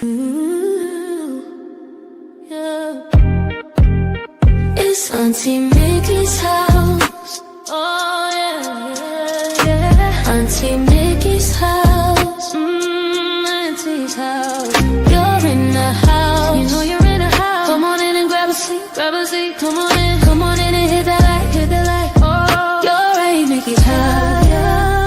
Ooh, yeah. It's Auntie Mickey's house. Oh yeah, yeah. Auntie Mickey's house. Auntie's house. You're in the house. You know you're in the house. Come on in and grab a seat, grab a seat. Come on in and hit that light, hit that light. Oh, you're at Mickey's house.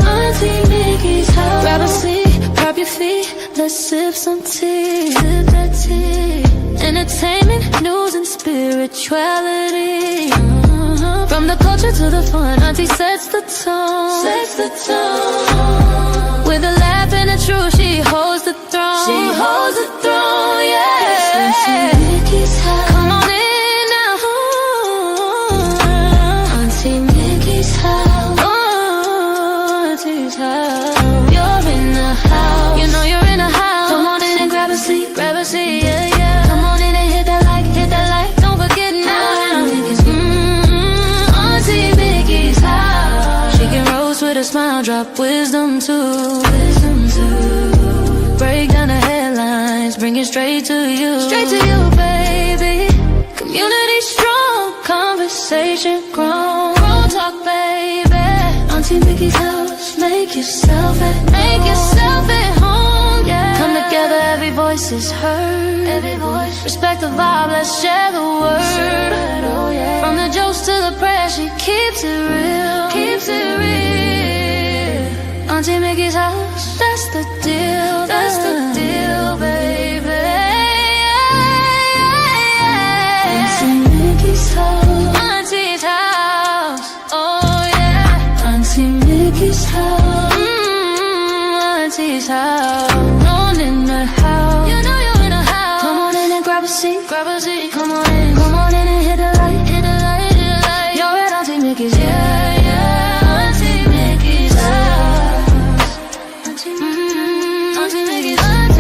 Auntie Mickey's house. Grab a seat, prop your feet. Let's sip some tea, sip that tea. Entertainment, news, and spirituality. From the culture to the fun, Auntie sets the tone. Sets the tone. With a laugh and a truth, she holds the throne. She holds the throne, yeah. Auntie Mickey's house. Come on in now. Auntie Mickey's house. Oh, Auntie's house. You're in the house. You know you're in the house. Come on in and grab a seat, yeah, yeah. Come on in and hit that like, don't forget now. Auntie Mickey's house. She can roast with a smile, drop wisdom too. Break down the headlines, bring it straight to you. Straight to you, baby. Community strong, conversation grown. Grown talk, baby. Auntie Mickey's house, make yourself at home, yeah. Come together, every voice is heard. Every voice. Respect the vibe, let's share the word. Oh, yeah. From the jokes to the prayers, she keeps it real. Keeps it real. Auntie Mickey's house, that's the deal. That's the deal, baby. Auntie Mickey's house. Auntie's house. Oh yeah. Auntie Mickey's house. Auntie's house. On in the house. You know you're in the house. Come on in and grab a seat. Grab a seat. Come on in and hit the light. Hit the light, hit the light. You're at Auntie Mickey's. Yeah, yeah. Auntie Mickey's house. Auntie Mickey's. Auntie Mickey's house.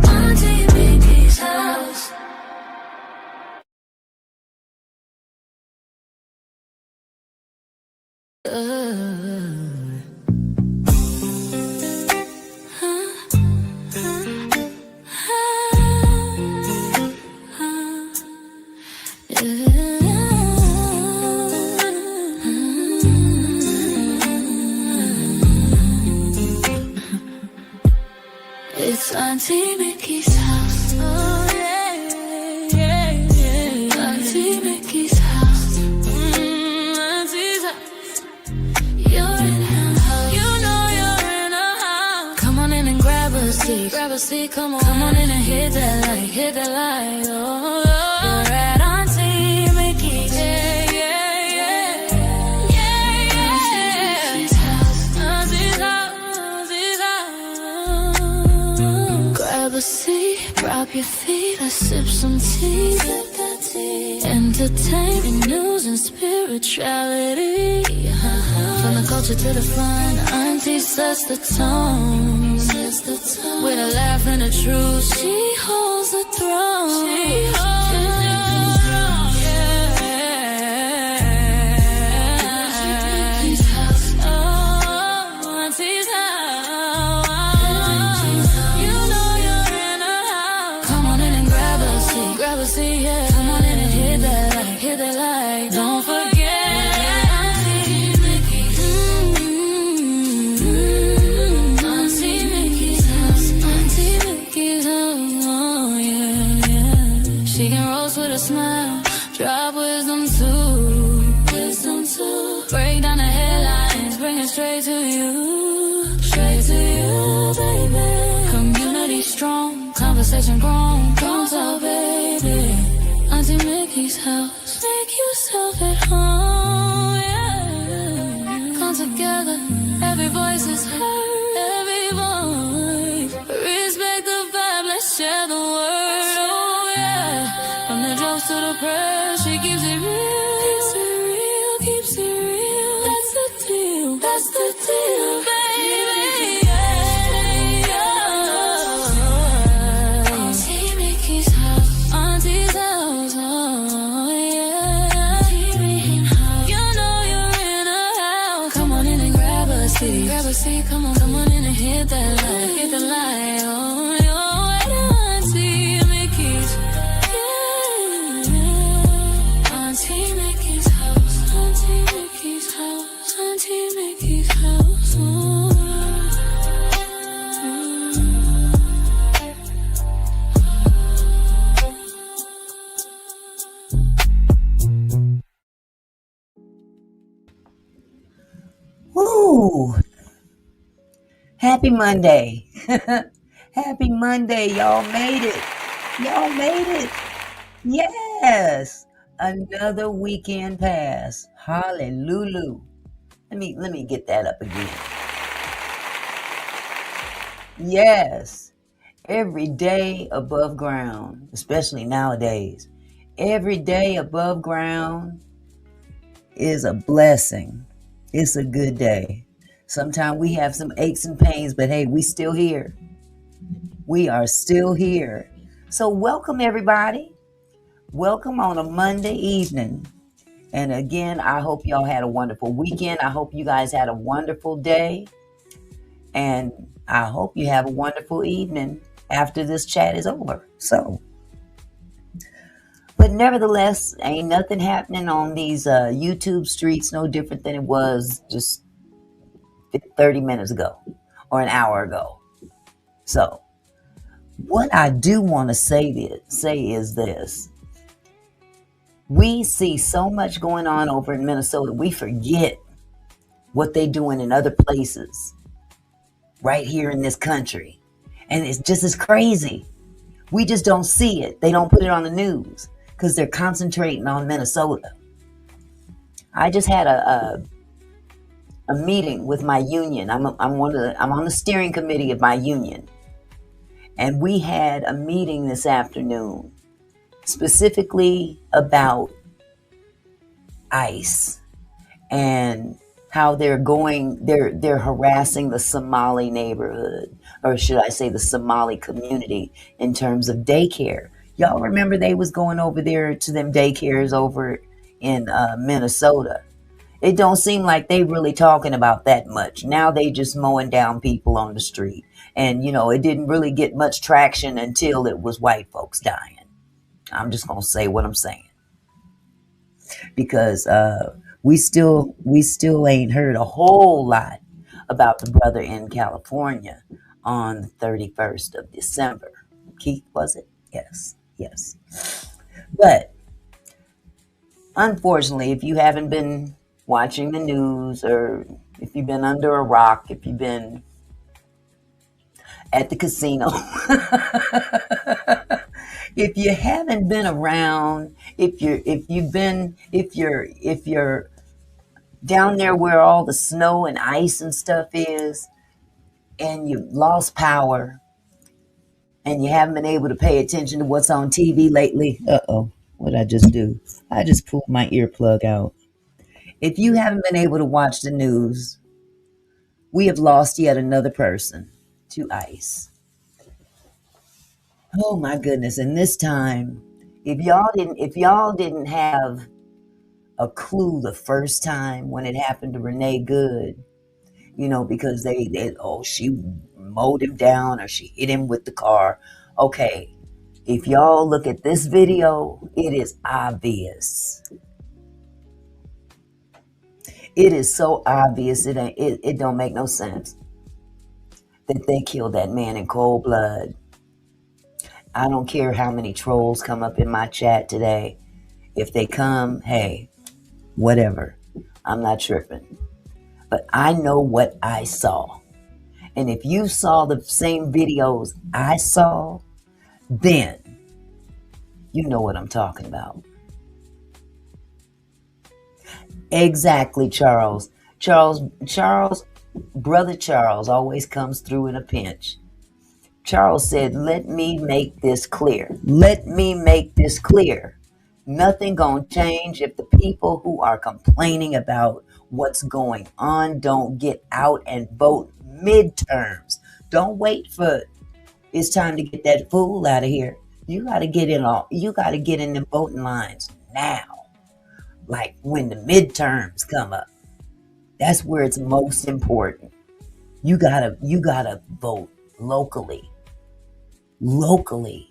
Auntie Mickey's house. It's Auntie Mickey's house. Oh yeah, yeah, yeah. Auntie Mickey's house. Auntie's house. You're in her house. You know you're in her house. Come on in and grab a seat. Grab a seat, come on in and hit that light. Hit that light. Oh, you're at Auntie Mickey's. Yeah, yeah, yeah. Yeah, yeah. Auntie's house. Auntie's house. Auntie's house. Grab a seat, prop your feet. Let's sip some tea. Sip that tea. Entertainment, news, and spirituality. From the culture to the fun, Auntie sets the tone. With a laugh and a truth, she holds the throne. She holds the throne, yeah. Auntie's house. Oh, Auntie's house. You know you're in a house. Come on in and grab a seat, yeah. Come on in and hit that light, don't forget. Auntie Mickey's. Auntie Mickey's house. Auntie Mickey's house. Oh yeah, yeah. She can roast with a smile, drop wisdom too. Break down the headlines, bring it straight to you. Straight to you, baby. Community strong, conversation grown. Don't talk, baby. Auntie Mickey's house. Make yourself at home, yeah. Come together, every voice is heard. Every voice. Respect the vibe, let's share the word. Oh yeah. From the jokes to the prayers, she keeps it real. Keeps it real, keeps it real. That's the deal, that's the deal, baby. Yeah, yeah. Auntie Mickey's. on and I hit that light, hit the light. Oh, you're right, Auntie Mickey's. Yeah. Auntie Mickey's house, Auntie Mickey's house, Auntie Mickey's house. Oh. Woo! Happy Monday. Happy Monday. Y'all made it. Y'all made it. Yes. Another weekend pass. Hallelujah. Let me get that up again. Yes. Every day above ground, especially nowadays. Every day above ground is a blessing. It's a good day. Sometimes we have some aches and pains, but hey, we still here. We are still here. So welcome everybody. Welcome on a Monday evening. And again, I hope y'all had a wonderful weekend. I hope you guys had a wonderful day. And I hope you have a wonderful evening after this chat is over. But nevertheless, ain't nothing happening on these YouTube streets no different than it was just 30 minutes ago or an hour ago. So what I do want to say is this. We see so much going on over in Minnesota. We forget what they're doing in other places right here in this country. And it's just as crazy. We just don't see it. They don't put it on the news because they're concentrating on Minnesota. I just had a meeting with my union. I'm on the steering committee of my union. And we had a meeting this afternoon specifically about ICE and how they're harassing the Somali neighborhood, or should I say the Somali community, in terms of daycare. Y'all remember they was going over there to them daycares over in Minnesota. It don't seem like they really talking about that much. Now they just mowing down people on the street. And, it didn't really get much traction until it was white folks dying. I'm just going to say what I'm saying. Because we still ain't heard a whole lot about the brother in California on the 31st of December. Keith, was it? Yes. But unfortunately, if you haven't been watching the news, or if you've been under a rock, if you've been at the casino, if you haven't been around, if you're down there where all the snow and ice and stuff is, and you've lost power, and you haven't been able to pay attention to what's on TV lately. What'd I just do? I just pulled my earplug out. If you haven't been able to watch the news, we have lost yet another person to ICE. Oh my goodness. And this time, if y'all didn't have a clue the first time when it happened to Renee Good, because she mowed him down or she hit him with the car. Okay. If y'all look at this video, it is obvious. It is so obvious. It don't make no sense that they killed that man in cold blood. I don't care how many trolls come up in my chat today. If they come, hey, whatever. I'm not tripping. But I know what I saw. And if you saw the same videos I saw, then you know what I'm talking about. Exactly, Charles. Brother Charles always comes through in a pinch. Charles said, let me make this clear. Let me make this clear. Nothing gonna change if the people who are complaining about what's going on don't get out and vote midterms. Don't wait for it's time to get that fool out of here. You gotta get in the voting lines now. Like when the midterms come up. That's where it's most important. You gotta vote locally. Locally.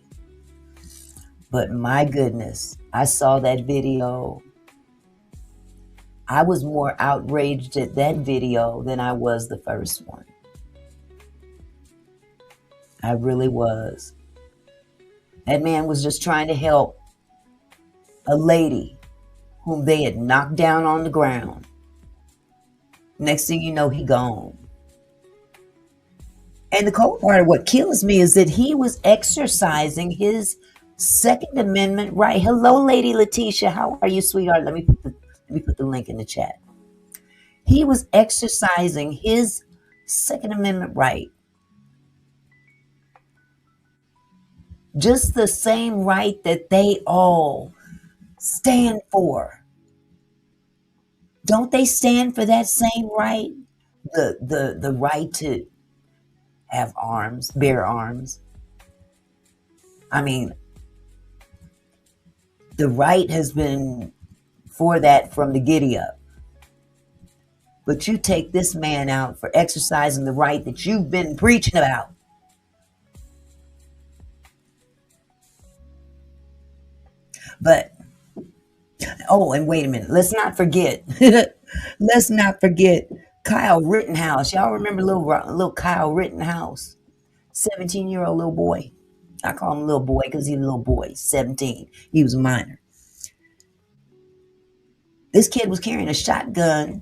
But my goodness, I saw that video. I was more outraged at that video than I was the first one. I really was. That man was just trying to help a lady whom they had knocked down on the ground. Next thing you know, he gone. And the cold part of what kills me is that he was exercising his Second Amendment right. Hello, Lady Letitia. How are you, sweetheart? Let me put the link in the chat. He was exercising his Second Amendment right. Just the same right that they all stand for. Don't they stand for that same right? The right to have arms, bear arms. I mean, the right has been for that from the giddy up. But you take this man out for exercising the right that you've been preaching about. But, oh, and wait a minute. Let's not forget. Let's not forget Kyle Rittenhouse. Y'all remember little Kyle Rittenhouse? 17-year-old little boy. I call him a little boy because he's a little boy. 17. He was a minor. This kid was carrying a shotgun,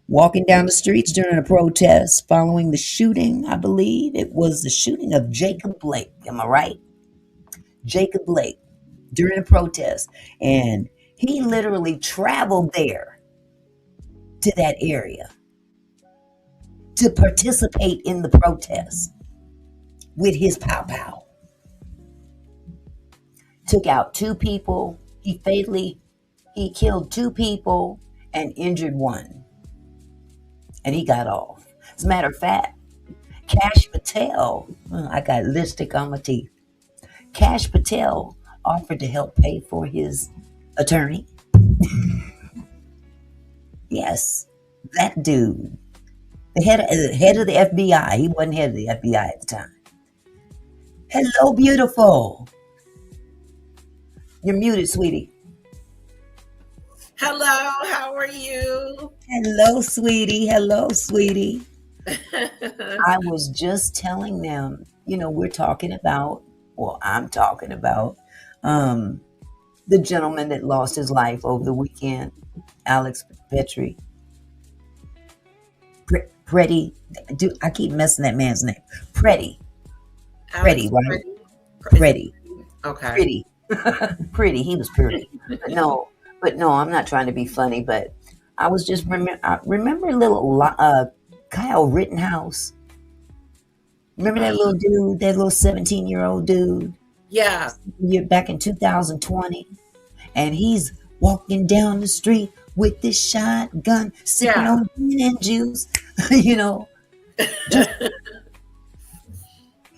walking down the streets during a protest following the shooting. I believe it was the shooting of Jacob Blake. Am I right? Jacob Blake during a protest. And he literally traveled there to that area to participate in the protest with his pow-pow. Took out 2 people. He killed 2 people and injured 1. And he got off. As a matter of fact, Cash Patel, I got lipstick on my teeth. Cash Patel offered to help pay for his attorney. Yes, that dude. The head of the FBI. He wasn't head of the FBI at the time. Hello, beautiful. You're muted, sweetie. Hello, how are you? Hello, sweetie. Hello, sweetie. I was just telling them, we're talking about, I'm talking about the gentleman that lost his life over the weekend, Alex Pretti. Pretti. Dude, I keep messing that man's name. Pretti. Pretti, right? Pretti. Okay. Pretty. Pretty. He was pretty. No, I'm not trying to be funny, but I was just remember little Kyle Rittenhouse. Remember that little dude, that little 17-year-old dude? Yeah. Back in 2020, and he's walking down the street with this shotgun, sipping on gin and juice.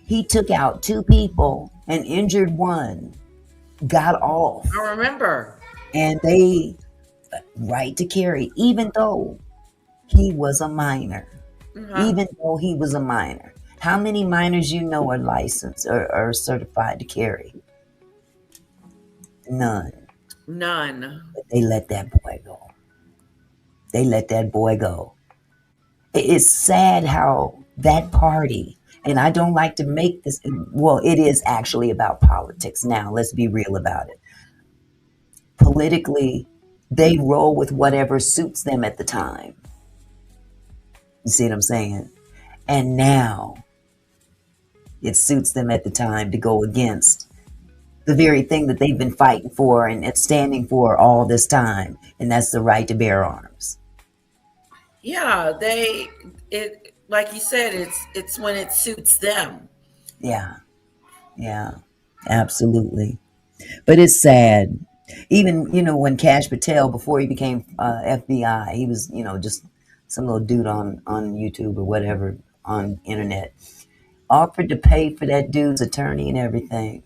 He took out 2 people and injured 1. Got off. I remember. And they right to carry, even though he was a minor. Even though he was a minor. How many minors are licensed or are certified to carry? None. But they let that boy go. It's sad how that party, and I don't like to make this, it is actually about politics now. Let's be real about it. Politically, they roll with whatever suits them at the time. You see what I'm saying? And now it suits them at the time to go against the very thing that they've been fighting for and standing for all this time, and that's the right to bear arms. Yeah, like you said, it's when it suits them. Yeah, absolutely. But it's sad. Even, when Cash Patel, before he became FBI, he was, just some little dude on YouTube or whatever, on internet, offered to pay for that dude's attorney and everything.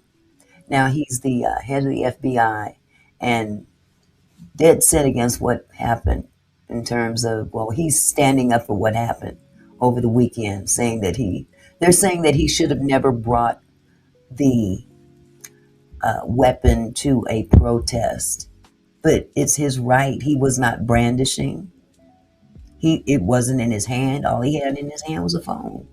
Now he's the head of the FBI and dead set against what happened in terms of, he's standing up for what happened over the weekend, saying that they're saying that he should have never brought the weapon to a protest. But it's his right. He was not brandishing. It wasn't in his hand. All he had in his hand was a phone.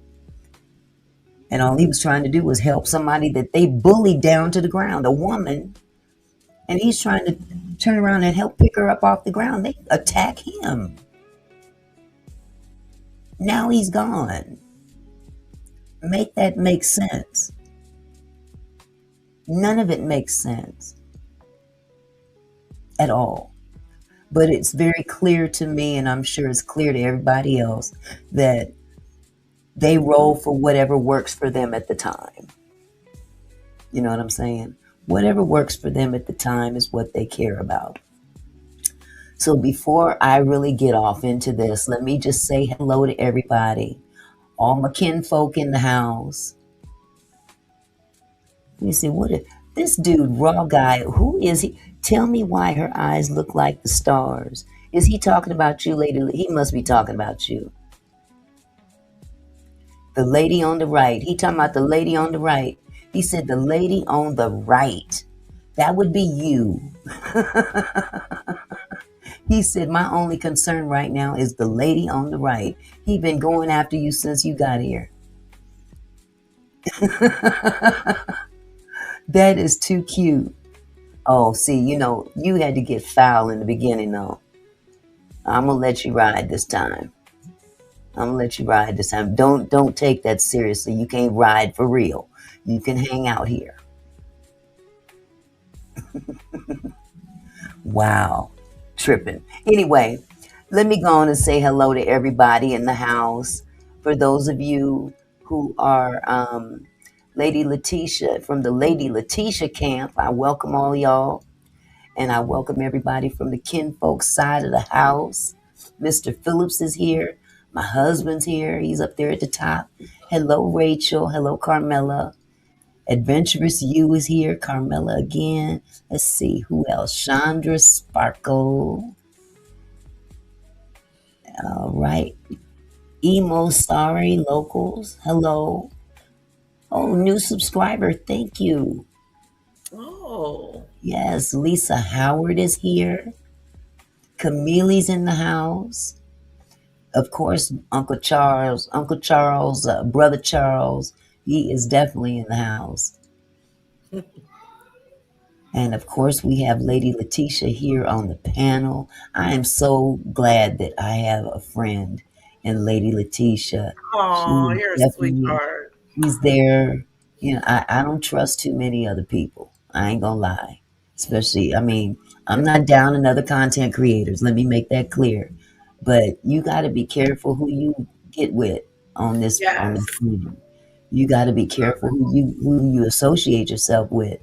And all he was trying to do was help somebody that they bullied down to the ground, a woman. And he's trying to turn around and help pick her up off the ground. They attack him. Now he's gone. Make that make sense. None of it makes sense at all. But it's very clear to me, and I'm sure it's clear to everybody else, that they roll for whatever works for them at the time. You know what I'm saying? Whatever works for them at the time is what they care about. So before I really get off into this, let me just say hello to everybody. All my kinfolk in the house. Let me see, this dude, Raw Guy, who is he? Tell me why her eyes look like the stars. Is he talking about you, lady? He must be talking about you. The lady on the right. He talking about the lady on the right. He said the lady on the right. That would be you. He said, my only concern right now is the lady on the right. He been going after you since you got here. That is too cute. Oh, see, you had to get foul in the beginning, though. I'm going to let you ride this time. Don't take that seriously. You can't ride for real. You can hang out here. Wow. Tripping. Anyway, let me go on and say hello to everybody in the house. For those of you who are Lady Letitia, from the Lady Letitia camp, I welcome all y'all. And I welcome everybody from the kinfolk side of the house. Mr. Phillips is here. My husband's here. He's up there at the top. Hello, Rachel. Hello, Carmela. Adventurous You is here. Carmela again. Let's see. Who else? Chandra Sparkle. All right. Emo Sorry Locals. Hello. Oh, new subscriber. Thank you. Oh. Yes. Lisa Howard is here. Camille's in the house. Of course, Uncle Charles, Brother Charles, he is definitely in the house. And of course, we have Lady Letitia here on the panel. I am so glad that I have a friend in Lady Letitia. Oh, you're a sweetheart. She's there. I don't trust too many other people. I ain't gonna lie. Especially, I'm not down on other content creators. Let me make that clear. But you got to be careful who you get with on this team. You got to be careful who you associate yourself with,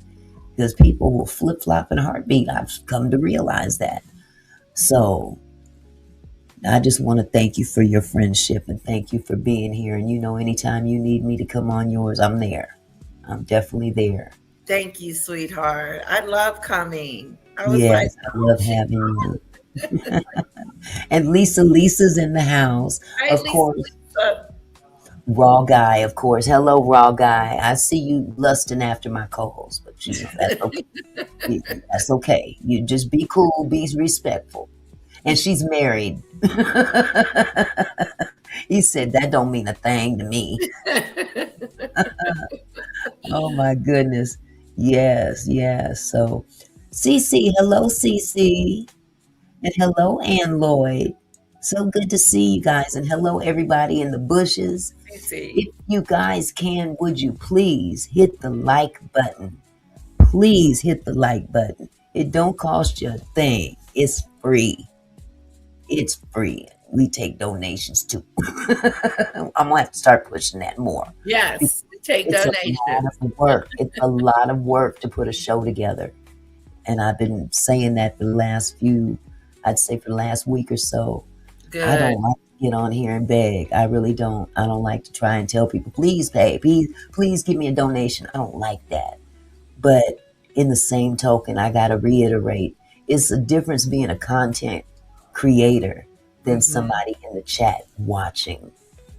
because people will flip flop in a heartbeat. I've come to realize that. So I just want to thank you for your friendship and thank you for being here. And anytime you need me to come on yours, I'm there. I'm definitely there. Thank you, sweetheart. I love coming. I love having you. And Lisa's in the house. Hi, of course. Lisa. Raw Guy, of course. Hello, Raw Guy. I see you lusting after my co-host, but that's okay. That's okay. You just be cool, be respectful. And she's married. He said that don't mean a thing to me. Oh my goodness. Yes. So Cece, hello, Cece. And hello, Ann Lloyd. So good to see you guys. And hello, everybody in the bushes. If you guys can, would you please hit the like button? Please hit the like button. It don't cost you a thing. It's free. It's free. We take donations too. I'm going to have to start pushing that more. Yes, we take donations. It's a lot of work to put a show together. And I've been saying that for the last week or so. Good. I don't like to get on here and beg. I really don't. I don't like to try and tell people, please pay. Please give me a donation. I don't like that. But in the same token, I got to reiterate, it's a difference being a content creator than somebody in the chat watching.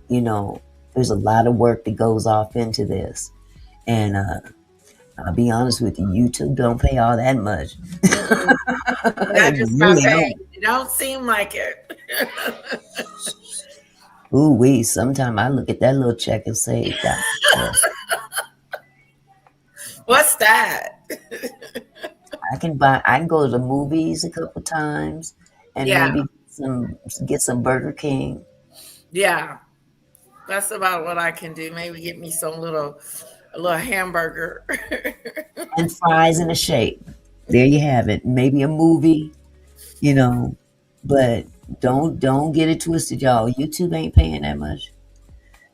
you know, there's a lot of work that goes off into this. And I'll be honest with you, YouTube don't pay all that much. I It just got really paid. don't. It don't seem like it. Ooh wee, sometimes I look at that little check and say, God, What's that? I can go to the movies a couple times and Yeah, maybe get some Burger King yeah. That's about what I can do. Maybe get me a little hamburger. and fries and a shake. There you have it. Maybe a movie, you know, but don't get it twisted, y'all. YouTube ain't paying that much.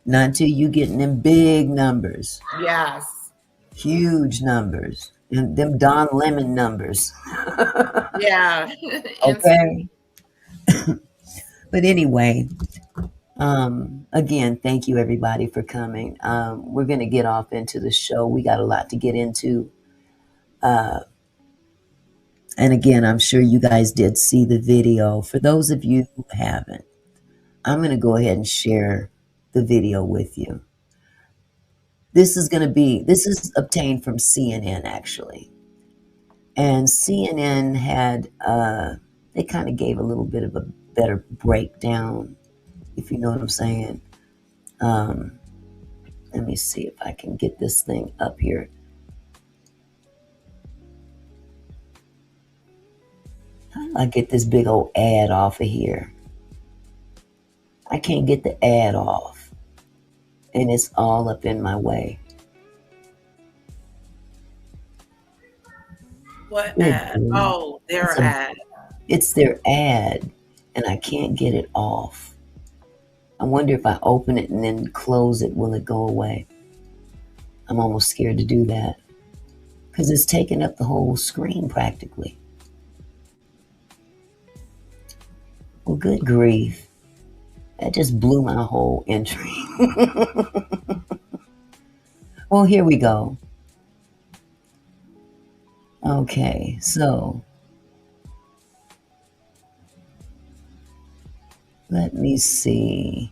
Not until you getting them big numbers, Yes. huge numbers, and them Don Lemon numbers. Yeah. Okay. But anyway, again, thank you everybody for coming. We're gonna get off into the show. We got a lot to get into. And again, I'm sure you guys did see the video. For those of you who haven't, I'm going to go ahead and share the video with you. This is obtained from CNN actually. And CNN had, they kind of gave a little bit of a better breakdown, if you know what I'm saying. Let me see if I can get this thing up here. How do I get this big old ad off of here? I can't get the ad off. And it's all up in my way. What Good ad? Lord. Oh, their ad. It's their ad, and I can't get it off. I wonder if I open it and then close it, will it go away? I'm almost scared to do that because it's taking up the whole screen practically. Well, good grief. That just blew my whole entry. Well, here we go. Okay, so let me see.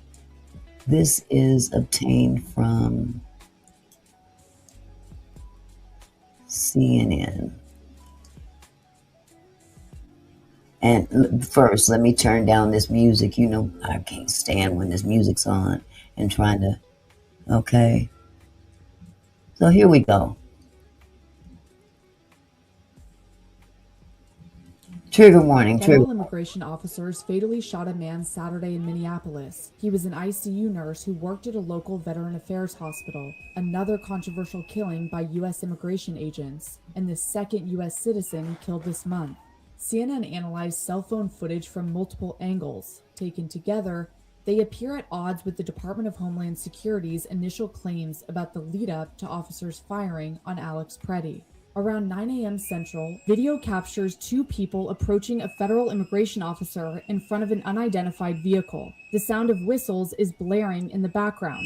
This is obtained from CNN. And first, let me turn down this music. You know, I can't stand when this music's on and trying to, okay. So here we go. Trigger warning. Federal immigration officers fatally shot a man Saturday in Minneapolis. He was an ICU nurse who worked at a local veteran affairs hospital, another controversial killing by U.S. immigration agents, and the second U.S. citizen killed this month. CNN analyzed cell phone footage from multiple angles. Taken together, they appear at odds with the Department of Homeland Security's initial claims about the lead-up to officers firing on Alex Pretti. Around 9 a.m. Central, video captures two people approaching a federal immigration officer in front of an unidentified vehicle. The sound of whistles is blaring in the background.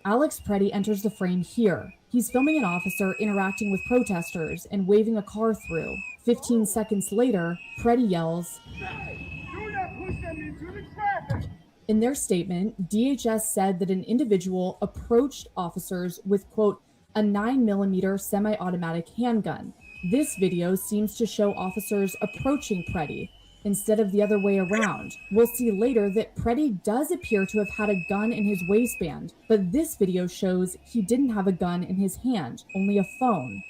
Alex Pretti enters the frame here. He's filming an officer interacting with protesters and waving a car through. 15 seconds later, Pretti yells, "Do not push them into the traffic." In their statement, DHS said that an individual approached officers with, quote, a 9mm semi-automatic handgun. This video seems to show officers approaching Pretti instead of the other way around. We'll see later that Pretti does appear to have had a gun in his waistband, but this video shows he didn't have a gun in his hand, only a phone.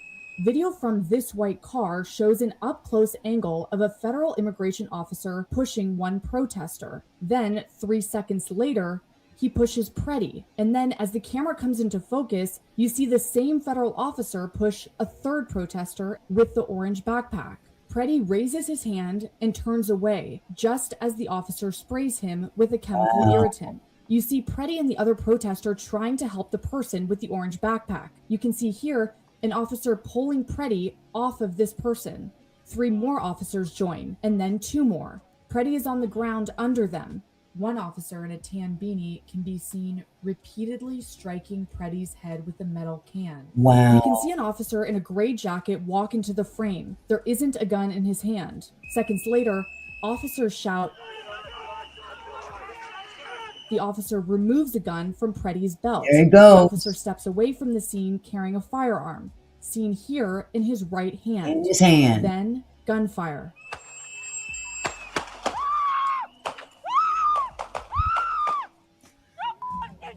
Video from this white car shows an up-close angle of a federal immigration officer pushing one protester. Then, 3 seconds later, he pushes Pretti, and then as the camera comes into focus, you see the same federal officer push a third protester with the orange backpack. Pretti raises his hand and turns away, just as the officer sprays him with a chemical irritant. You see Pretti and the other protester trying to help the person with the orange backpack. You can see here an officer pulling Pretti off of this person. 3 more officers join, and then 2 more. Pretti is on the ground under them. One officer in a tan beanie can be seen repeatedly striking Pretti's head with a metal can. Wow. You can see an officer in a gray jacket walk into the frame. There isn't a gun in his hand. Seconds later, officers shout, the officer removes a gun from Pretti's belt. There he The goes. officer steps away from the scene carrying a firearm, seen here in his right hand. In his hand. Then, gunfire.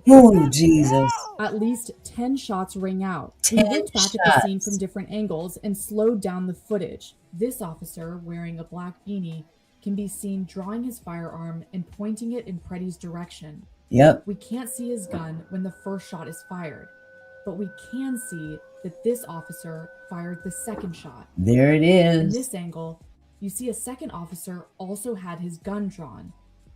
Oh, Jesus. At least 10 shots ring out. 10 We looked back at the scene shots. from different angles and slowed down the footage. This officer, wearing a black beanie, can be seen drawing his firearm and pointing it in Pretti's direction. Yep. We can't see his gun when the first shot is fired, but we can see that this officer fired the second shot. There it In is. this angle, you see a second officer also had his gun drawn.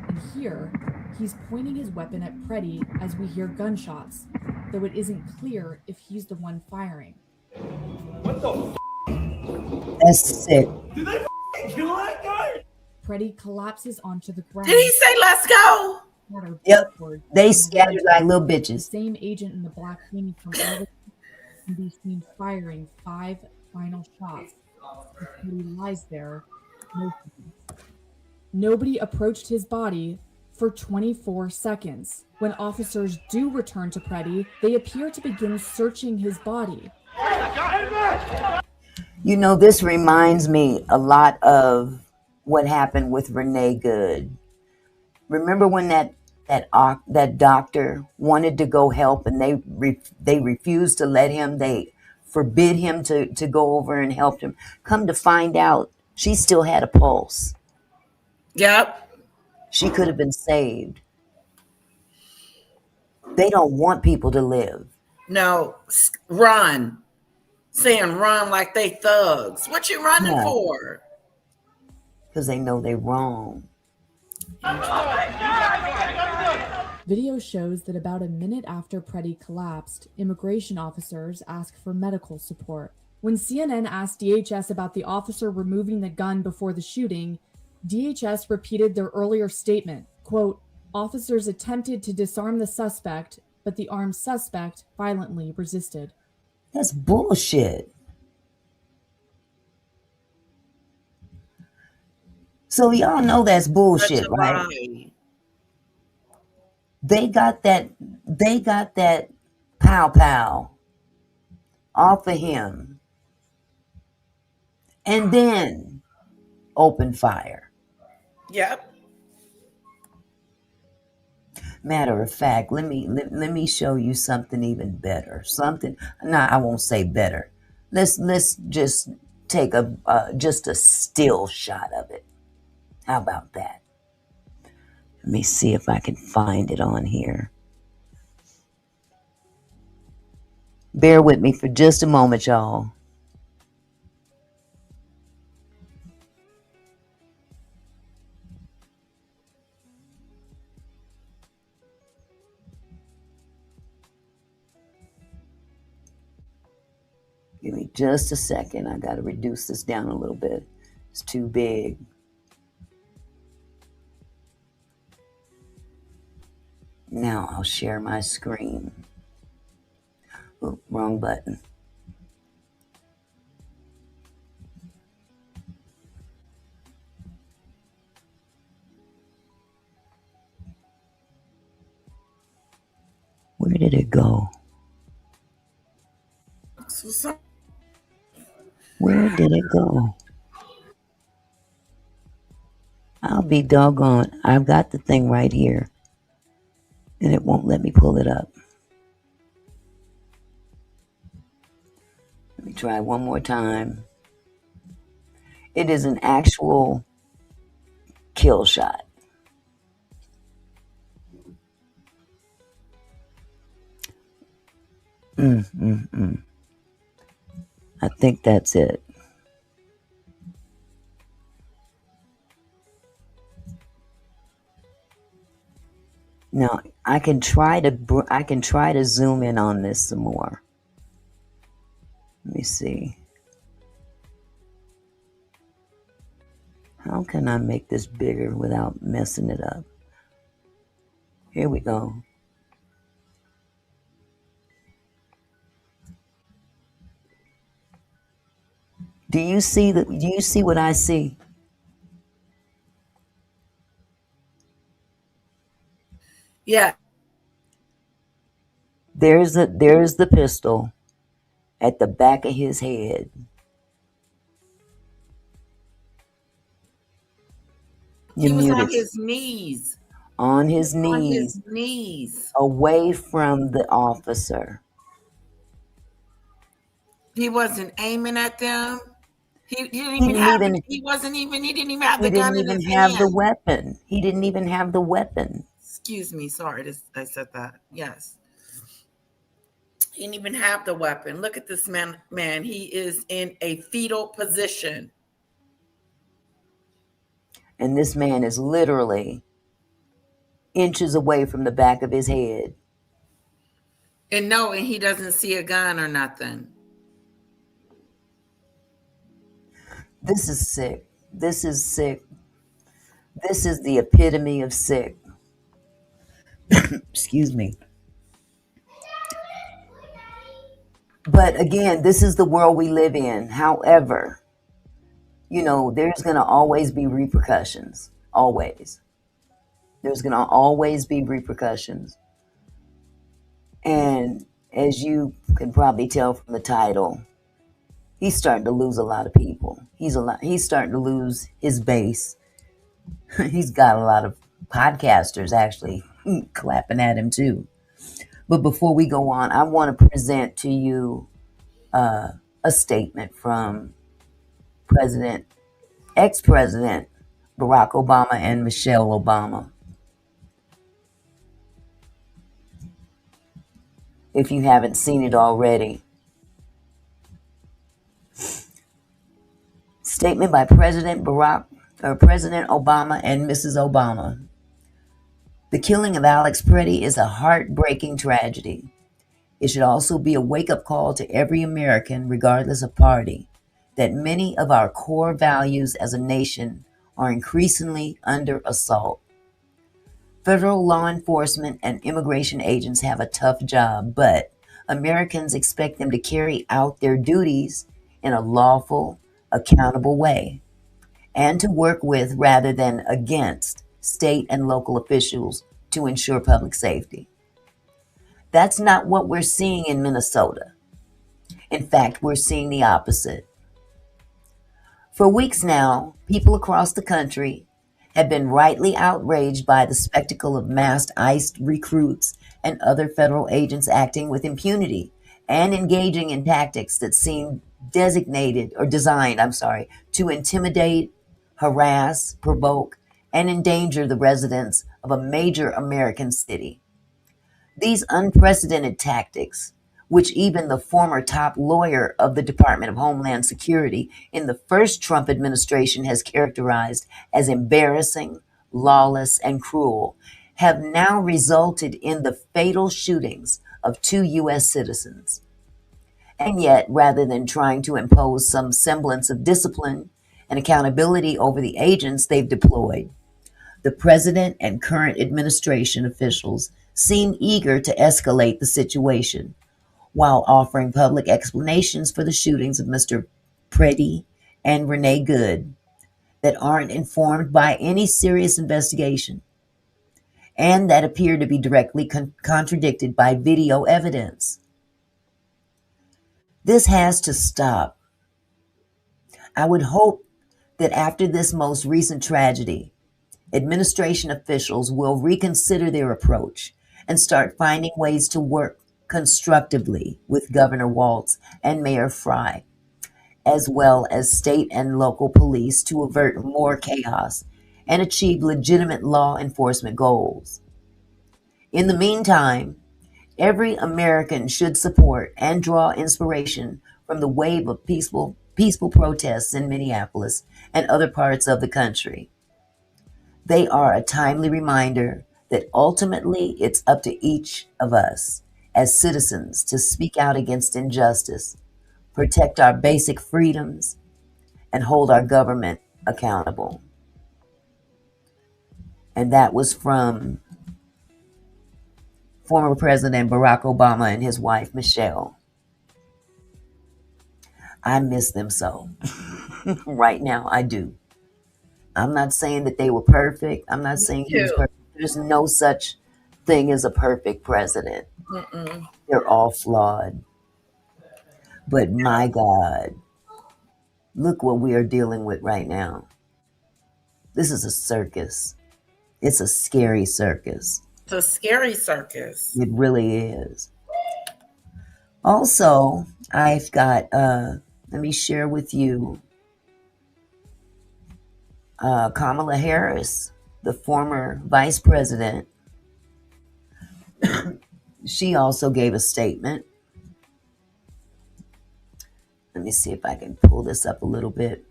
And here, he's pointing his weapon at Pretti as we hear gunshots, though it isn't clear if he's the one firing. What the That's sick. Did they kill that guy? Pretti collapses onto the ground. Did he say, let's go? scattered Yep. backward. They scattered like little The bitches. same agent in the black beanie from all the can be seen firing 5 final shots. He lies there, motionless. Nobody approached his body for 24 seconds. When officers do return to Pretti, they appear to begin searching his body. You know, this reminds me a lot of what happened with Renee Good. Remember when that doctor wanted to go help and they refused to let him. They forbid him to go over and help him. Come to find out, she still had a pulse. Yep. She could have been saved. They don't want people to live. No, run. Saying run like they thugs. What you running Yeah. for? Because they know they're wrong. Video shows that about a minute after Pretti collapsed, immigration officers asked for medical support. When CNN asked DHS about the officer removing the gun before the shooting, DHS repeated their earlier statement, quote, "Officers attempted to disarm the suspect, but the armed suspect violently resisted." That's bullshit. So y'all know that's Such bullshit, a right? lie. They got that pow off of him and then open fire. Yep. Matter of fact, let me show you something even better. I won't say better. Let's just take just a still shot of it. How about that? Let me see if I can find it on here. Bear with me for just a moment, y'all. Give me just a second. I got to reduce this down a little bit. It's too big. Now I'll share my screen. Oh, wrong button. Where did it go? Where did it go? I'll be doggone. I've got the thing right here. And it won't let me pull it up. Let me try one more time. It is an actual kill shot. I think that's it. Now I can try to zoom in on this some more. Let me see. How can I make this bigger without messing it up? Here we go. Do you see what I see? Yeah. There's the pistol at the back of his head. He You're was on muted. his knees. On his On his knees, knees. away from the officer. He wasn't aiming at them. He didn't He even didn't have it. even He didn't even have he the gun didn't in even his have the hand. weapon. He didn't even have the weapon. Excuse me. Sorry, I said that. Yes. He didn't even have the weapon. Look at this man. He is in a fetal position. And this man is literally inches away from the back of his head. And he doesn't see a gun or nothing. This is sick. This is sick. This is the epitome of sick. Excuse me. But again, this is the world we live in. However, there's going to always be repercussions. Always. There's going to always be repercussions. And as you can probably tell from the title, he's starting to lose a lot of people. He's starting to lose his base. He's got a lot of podcasters actually clapping at him too. But before we go on, I want to present to you a statement from ex-president Barack Obama and Michelle Obama. If you haven't seen it already. Statement by President Obama and Mrs. Obama. The killing of Alex Pretti is a heartbreaking tragedy. It should also be a wake-up call to every American, regardless of party, that many of our core values as a nation are increasingly under assault. Federal law enforcement and immigration agents have a tough job, but Americans expect them to carry out their duties in a lawful, accountable way, and to work with rather than against state and local officials to ensure public safety. That's not what we're seeing in Minnesota. In fact, we're seeing the opposite. For weeks now, people across the country have been rightly outraged by the spectacle of massed ICE recruits and other federal agents acting with impunity and engaging in tactics that seem designed to intimidate, harass, provoke, and endanger the residents of a major American city. These unprecedented tactics, which even the former top lawyer of the Department of Homeland Security in the first Trump administration has characterized as embarrassing, lawless, and cruel, have now resulted in the fatal shootings of 2 U.S. citizens. And yet, rather than trying to impose some semblance of discipline and accountability over the agents they've deployed, the president and current administration officials seem eager to escalate the situation while offering public explanations for the shootings of Mr. Pretti and Renee Good that aren't informed by any serious investigation and that appear to be directly contradicted by video evidence. This has to stop. I would hope that after this most recent tragedy, administration officials will reconsider their approach and start finding ways to work constructively with Governor Walz and Mayor Fry, as well as state and local police to avert more chaos and achieve legitimate law enforcement goals. In the meantime, every American should support and draw inspiration from the wave of peaceful protests in Minneapolis and other parts of the country. They are a timely reminder that ultimately it's up to each of us as citizens to speak out against injustice, protect our basic freedoms, and hold our government accountable. And that was from former President Barack Obama and his wife, Michelle. I miss them so. Right now, I do. I'm not saying that they were perfect. I'm not saying he was perfect. There's no such thing is a perfect president. Mm-mm. They're all flawed. But my God, look what we are dealing with right now. This is a circus. It's a scary circus. It's a scary circus. It really is. Also, I've got, let me share with you Kamala Harris, the former vice president. She also gave a statement. Let me see if I can pull this up a little bit.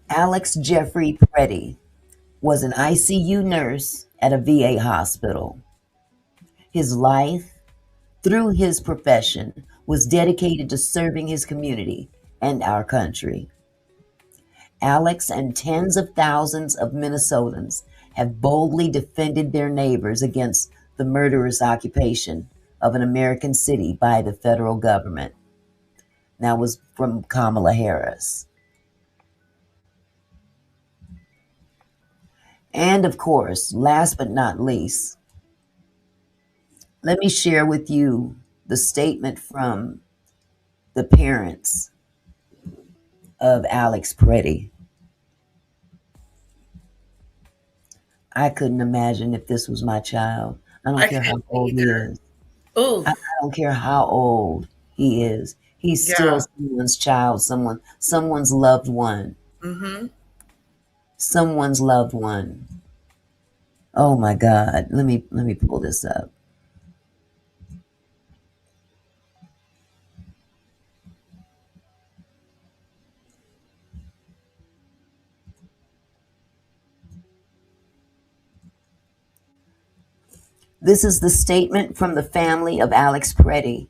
Alex Jeffrey Pretti was an ICU nurse at a VA hospital. His life, through his profession, was dedicated to serving his community and our country. Alex and tens of thousands of Minnesotans have boldly defended their neighbors against the murderous occupation of an American city by the federal government. That was from Kamala Harris. And of course, last but not least, let me share with you the statement from the parents of Alex Pretti. I couldn't imagine if this was my child. I don't care how old he is. Oh, I don't care how old he is. He's still someone's child, someone's loved one. mm-hmm. Someone's loved one. Oh my God. Let me pull this up. This is the statement from the family of Alex Pretti,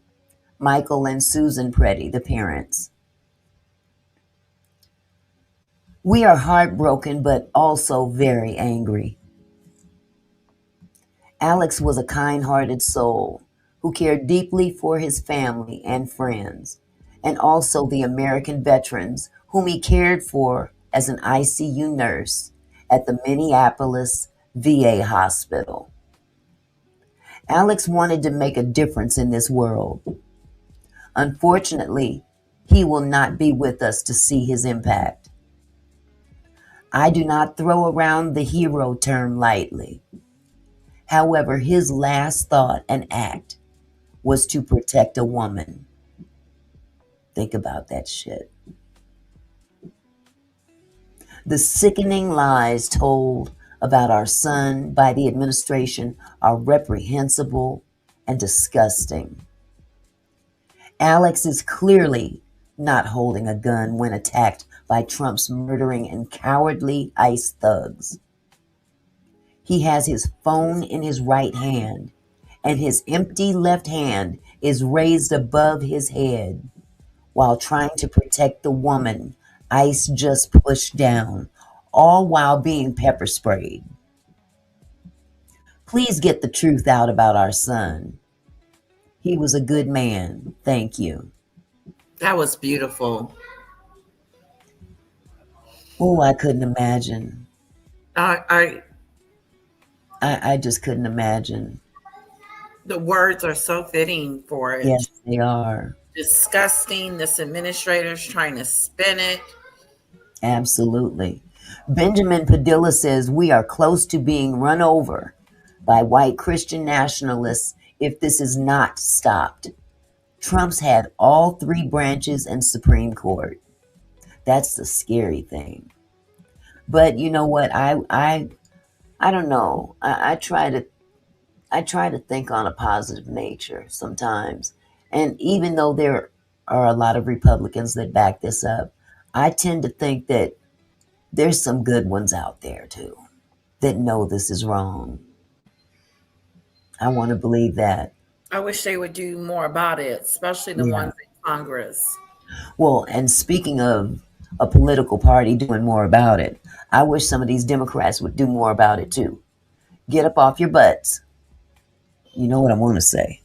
Michael and Susan Pretti, the parents. We are heartbroken, but also very angry. Alex was a kind-hearted soul who cared deeply for his family and friends, and also the American veterans whom he cared for as an ICU nurse at the Minneapolis VA hospital. Alex wanted to make a difference in this world. Unfortunately, he will not be with us to see his impact. I do not throw around the hero term lightly. However, his last thought and act was to protect a woman. Think about that shit. The sickening lies told about our son by the administration are reprehensible and disgusting. Alex is clearly not holding a gun when attacked by Trump's murdering and cowardly ICE thugs. He has his phone in his right hand, and his empty left hand is raised above his head while trying to protect the woman ICE just pushed down, all while being pepper sprayed. Please get the truth out about our son. He was a good man. Thank you. That was beautiful. Oh, I couldn't imagine. I I just couldn't imagine. The words are so fitting for it. Yes, they are. Disgusting. This administrator's trying to spin it. Absolutely. Benjamin Padilla says we are close to being run over by white Christian nationalists if this is not stopped. Trump's had all three branches and Supreme Court. That's the scary thing. But you know what? I don't know. I try to think on a positive nature sometimes. And even though there are a lot of Republicans that back this up, I tend to think that there's some good ones out there too that know this is wrong. I want to believe that. I wish they would do more about it, especially the ones in Congress. Well, and speaking of a political party doing more about it, I wish some of these Democrats would do more about it too. Get up off your butts. You know what I want to say.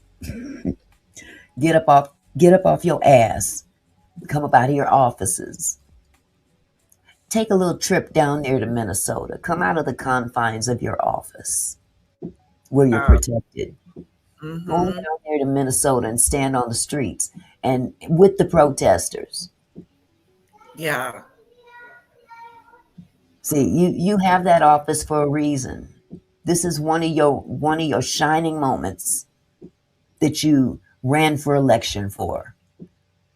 Get up off your ass. Come up out of your offices. Take a little trip down there to Minnesota. Come out of the confines of your office. where you're Uh, protected. Go on mm-hmm. down there to Minnesota and stand on the streets and with the protesters. Yeah. See, you have that office for a reason. This is one of your shining moments that you ran for election for.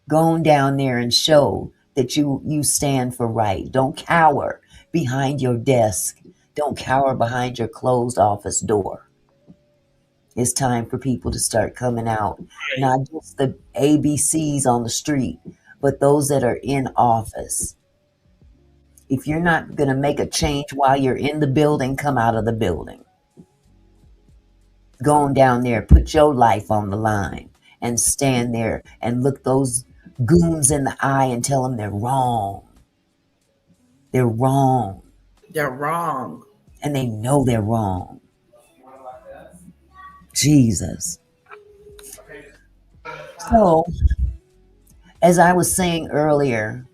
Go on down there and show that you stand for right. Don't cower behind your desk. Don't cower behind your closed office door. It's time for people to start coming out, not just the ABCs on the street, but those that are in office. If you're not going to make a change while you're in the building, come out of the building. Go on down there, put your life on the line, and stand there and look those goons in the eye and tell them they're wrong. They're wrong. They're wrong. And they know they're wrong. Jesus. So, as I was saying earlier,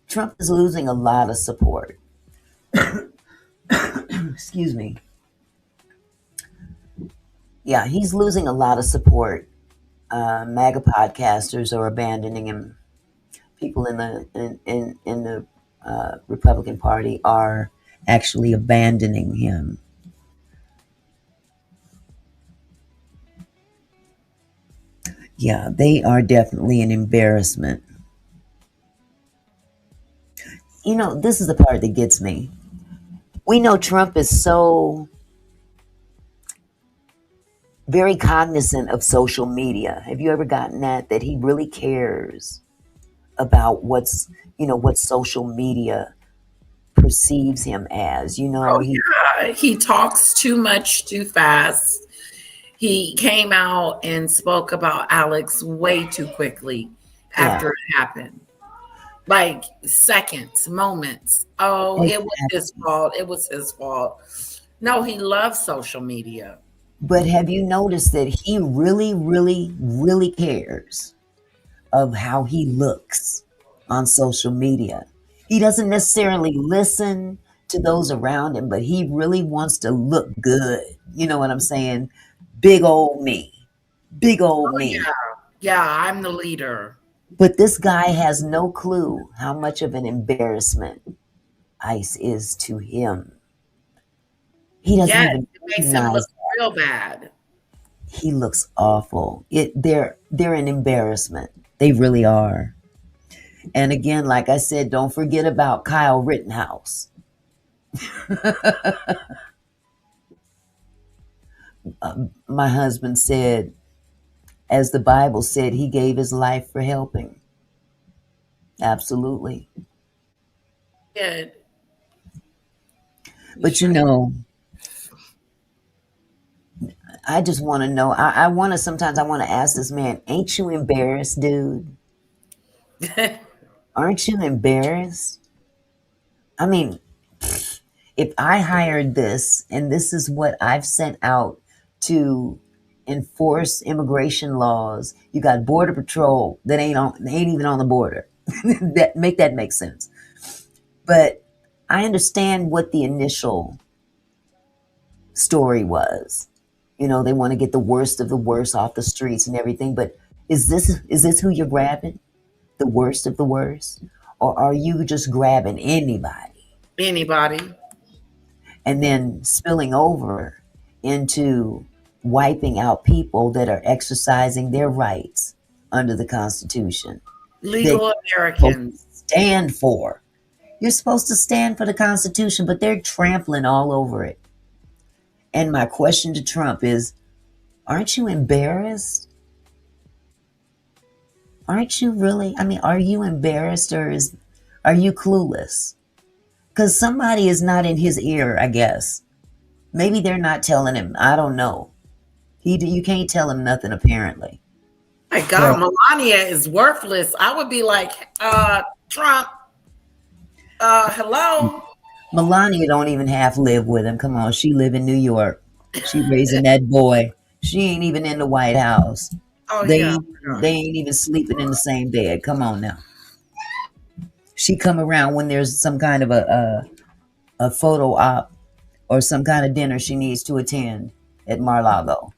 Trump is losing a lot of support. Excuse me. Yeah, he's losing a lot of support. MAGA podcasters are abandoning him. People in the Republican Party are actually abandoning him. Yeah, they are definitely an embarrassment. You know, this is the part that gets me. We know Trump is so very cognizant of social media. Have you ever gotten that he really cares about what social media perceives him as? Oh, yeah. He talks too much too fast. He came out and spoke about Alex way too quickly after it happened. Like seconds, moments. Oh, it was his fault. It was his fault. No, he loves social media. But have you noticed that he really, really, really cares of how he looks on social media? He doesn't necessarily listen to those around him, but he really wants to look good. You know what I'm saying? Big old me. Big old me. Yeah. Yeah, I'm the leader. But this guy has no clue how much of an embarrassment ICE is to him. He doesn't even it makes him look real bad. He looks awful. They're an embarrassment. They really are. And again, like I said, don't forget about Kyle Rittenhouse. My husband said, as the Bible said, he gave his life for helping. Absolutely. Good. But I just want to know. Sometimes I want to ask this man, ain't you embarrassed, dude? Aren't you embarrassed? I mean, if I hired this and this is what I've sent out to enforce immigration laws, you got Border Patrol that ain't even on the border. that make sense. But I understand what the initial story was. They want to get the worst of the worst off the streets and everything. But is this who you're grabbing? The worst of the worst? Or are you just grabbing anybody? Anybody. And then spilling over into wiping out people that are exercising their rights under the Constitution. Legal Americans. Stand for. You're supposed to stand for the Constitution, but they're trampling all over it. And my question to Trump is, aren't you embarrassed? Aren't you really? I mean, are you embarrassed or are you clueless? Because somebody is not in his ear, I guess. Maybe they're not telling him. I don't know. You can't tell him nothing, apparently. My God, Melania is worthless. I would be like, Trump, hello? Melania don't even half live with him. Come on, she live in New York. She raising that boy. She ain't even in the White House. Oh, they yeah. ain't even sleeping in the same bed. Come on now. She come around when there's some kind of a photo op or some kind of dinner she needs to attend at Mar-a-Lago.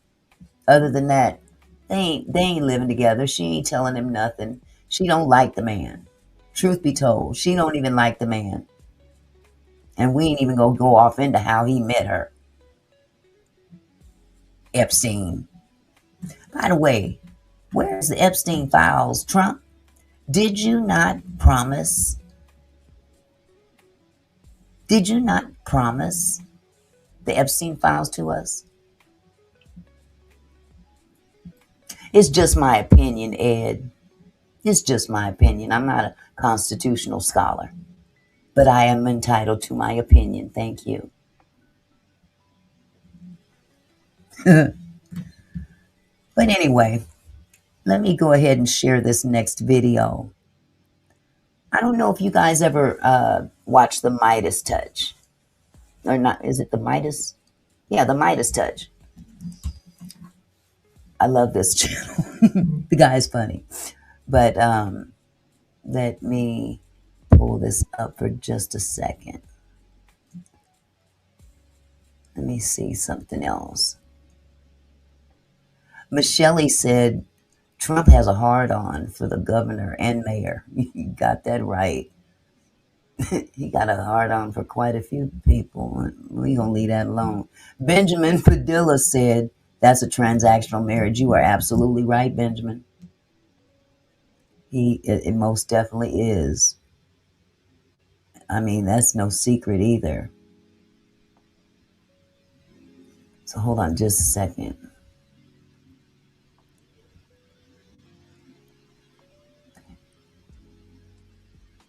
Other than that, they ain't living together. She ain't telling him nothing. She don't like the man. Truth be told, she don't even like the man. And we ain't even gonna go off into how he met her. Epstein. By the way, where's the Epstein files, Trump? Did you not promise the Epstein files to us? It's just my opinion, Ed. It's just my opinion. I'm not a constitutional scholar, but I am entitled to my opinion. Thank you. But anyway, let me go ahead and share this next video. I don't know if you guys ever watched the Midas Touch. Or not, is it the Midas? Yeah, the Midas Touch. I love this channel. The guy's funny. But let me pull this up for just a second. Let me see something else. Michelle said Trump has a hard-on for the governor and mayor. You got that right. He got a hard-on for quite a few people. We're going to leave that alone. Benjamin Padilla said that's a transactional marriage. You are absolutely right, Benjamin. It most definitely is. I mean, that's no secret either. So hold on just a second.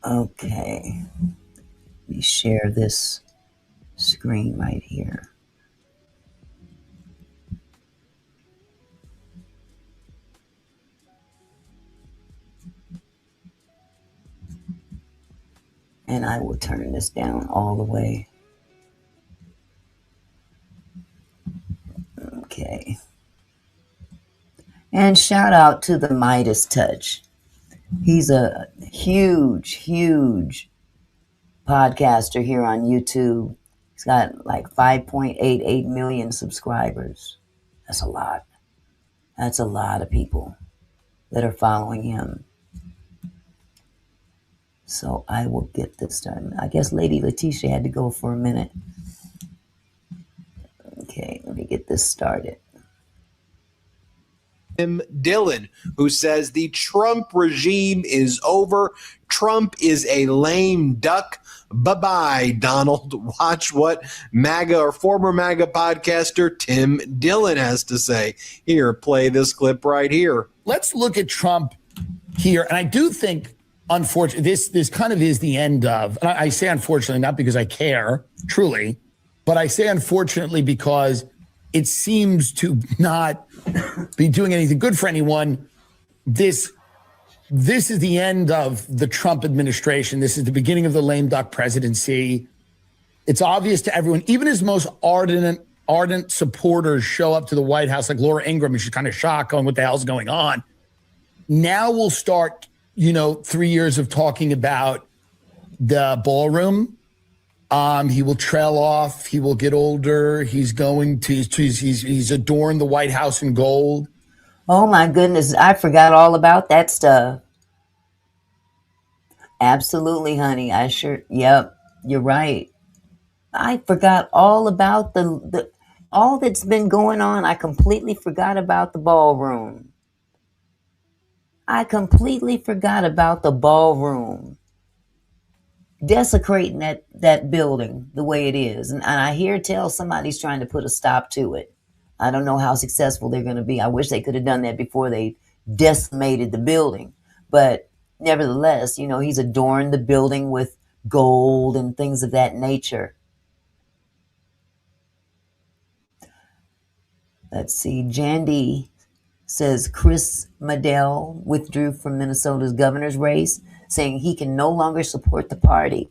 Okay. Let me share this screen right here. And I will turn this down all the way. Okay. And shout out to the Midas Touch. He's a huge, huge podcaster here on YouTube. He's got like 5.88 million subscribers. That's a lot. That's a lot of people that are following him. So I will get this done. I guess Lady Letitia had to go for a minute. Okay, let me get this started. Tim Dillon, who says the Trump regime is over. Trump is a lame duck. Bye-bye, Donald. Watch what MAGA or former MAGA podcaster Tim Dillon has to say. Here, play this clip right here. Let's look at Trump here. And I do think, unfortunately, this kind of is the end of, and I say unfortunately, not because I care, truly, but I say unfortunately because it seems to not be doing anything good for anyone. This is the end of the Trump administration. This is the beginning of the lame duck presidency. It's obvious to everyone, even his most ardent supporters show up to the White House, like Laura Ingraham, and she's kind of shocked, going, what the hell's going on? Now we'll start, 3 years of talking about the ballroom. He will trail off. He will get older. He's adorned the White House in gold. Oh my goodness, I forgot all about that stuff. Absolutely, honey. Yep, you're right. I forgot all about all that's been going on. I completely forgot about the ballroom. I completely forgot about the ballroom. Desecrating that building the way it is. And I hear tell somebody's trying to put a stop to it. I don't know how successful they're going to be. I wish they could have done that before they decimated the building. But nevertheless, he's adorned the building with gold and things of that nature. Let's see. Jandy says Chris Madell withdrew from Minnesota's governor's race, saying he can no longer support the party.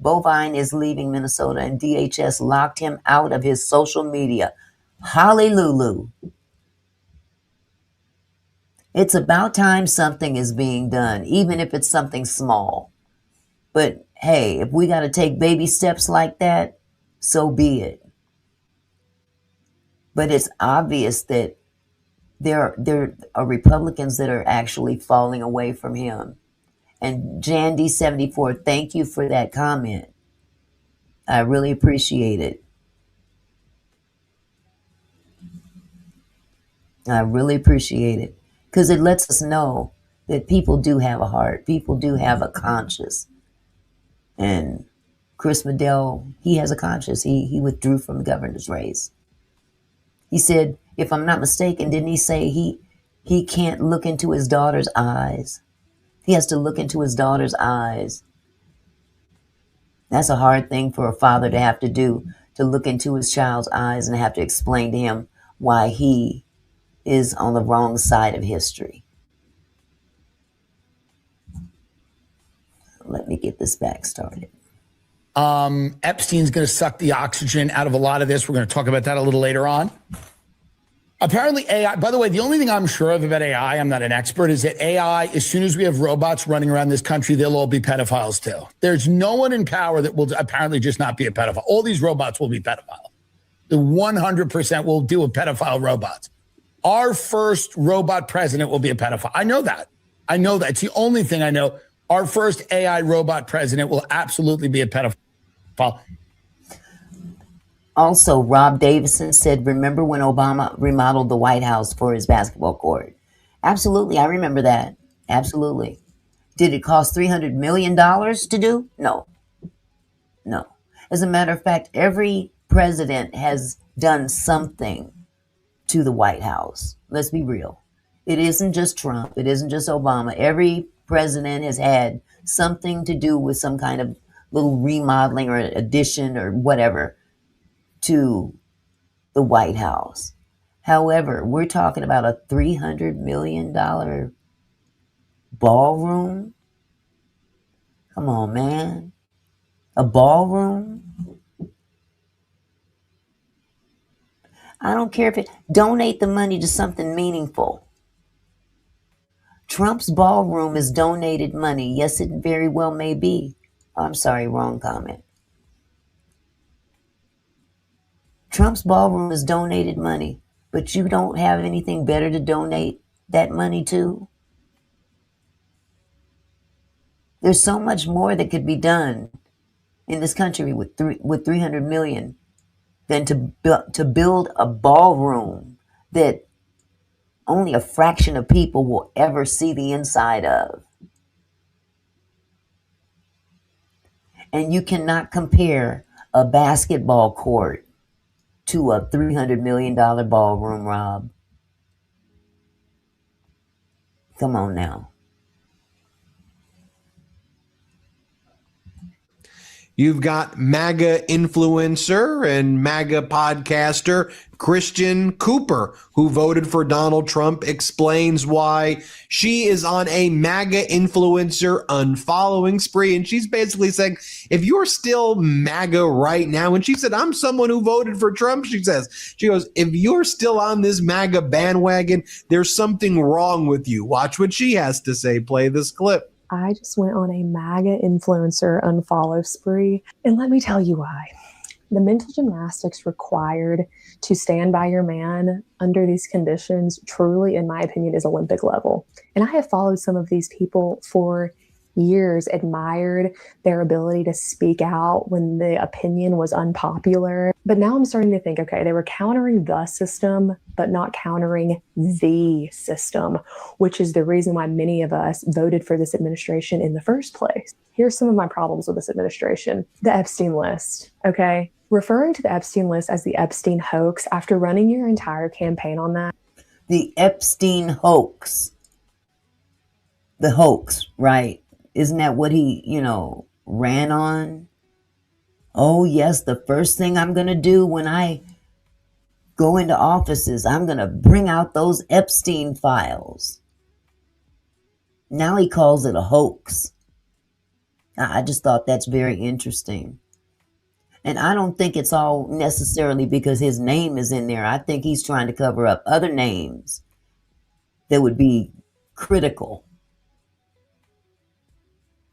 Bovine is leaving Minnesota and DHS locked him out of his social media. Hallelujah. It's about time something is being done, even if it's something small. But hey, if we got to take baby steps like that, so be it. But it's obvious that there are Republicans that are actually falling away from him. And Jandy74, thank you for that comment. I really appreciate it. I really appreciate it. Because it lets us know that people do have a heart. People do have a conscience. And Chris Medell, he has a conscience. He withdrew from the governor's race. He said, if I'm not mistaken, didn't he say he can't look into his daughter's eyes? He has to look into his daughter's eyes. That's a hard thing for a father to have to do, to look into his child's eyes and have to explain to him why he is on the wrong side of history. Let me get this back started. Epstein's going to suck the oxygen out of a lot of this. We're going to talk about that a little later on. Apparently AI, by the way, the only thing I'm sure of about AI, I'm not an expert, is that AI, as soon as we have robots running around this country, they'll all be pedophiles too. There's no one in power that will apparently just not be a pedophile. All these robots will be pedophile. The 100% will deal with pedophile robots. Our first robot president will be a pedophile. I know that. It's the only thing I know. Our first AI robot president will absolutely be a pedophile. Also, Rob Davison said, remember when Obama remodeled the White House for his basketball court? Absolutely. I remember that. Absolutely. Did it cost $300 million to do? No. As a matter of fact, every president has done something to the White House. Let's be real. It isn't just Trump. It isn't just Obama. Every president has had something to do with some kind of little remodeling or addition or whatever to the White House. However, we're talking about a $300 million ballroom. Come on, man. A ballroom? I don't care if it, donate the money to something meaningful. Trump's ballroom is donated money. Yes, it very well may be. I'm sorry, wrong comment. Trump's ballroom is donated money, but you don't have anything better to donate that money to? There's so much more that could be done in this country with 300 million than to build a ballroom that only a fraction of people will ever see the inside of. And you cannot compare a basketball court to a $300 million ballroom, Rob. Come on now. You've got MAGA influencer and MAGA podcaster Christian Cooper, who voted for Donald Trump, explains why she is on a MAGA influencer unfollowing spree. And she's basically saying, if you're still MAGA right now, and she said, I'm someone who voted for Trump, she goes, if you're still on this MAGA bandwagon, there's something wrong with you. Watch what she has to say. Play this clip. I just went on a MAGA influencer unfollow spree. And let me tell you why. The mental gymnastics required to stand by your man under these conditions truly, in my opinion, is Olympic level. And I have followed some of these people for years, admired their ability to speak out when the opinion was unpopular. But now I'm starting to think, okay, they were countering the system, but not countering the system, which is the reason why many of us voted for this administration in the first place. Here's some of my problems with this administration. The Epstein list, okay? Referring to the Epstein list as the Epstein hoax after running your entire campaign on that. The Epstein hoax. The hoax, right? Isn't that what he, ran on? Oh, yes, the first thing I'm going to do when I go into office is I'm going to bring out those Epstein files. Now he calls it a hoax. I just thought that's very interesting. And I don't think it's all necessarily because his name is in there. I think he's trying to cover up other names that would be critical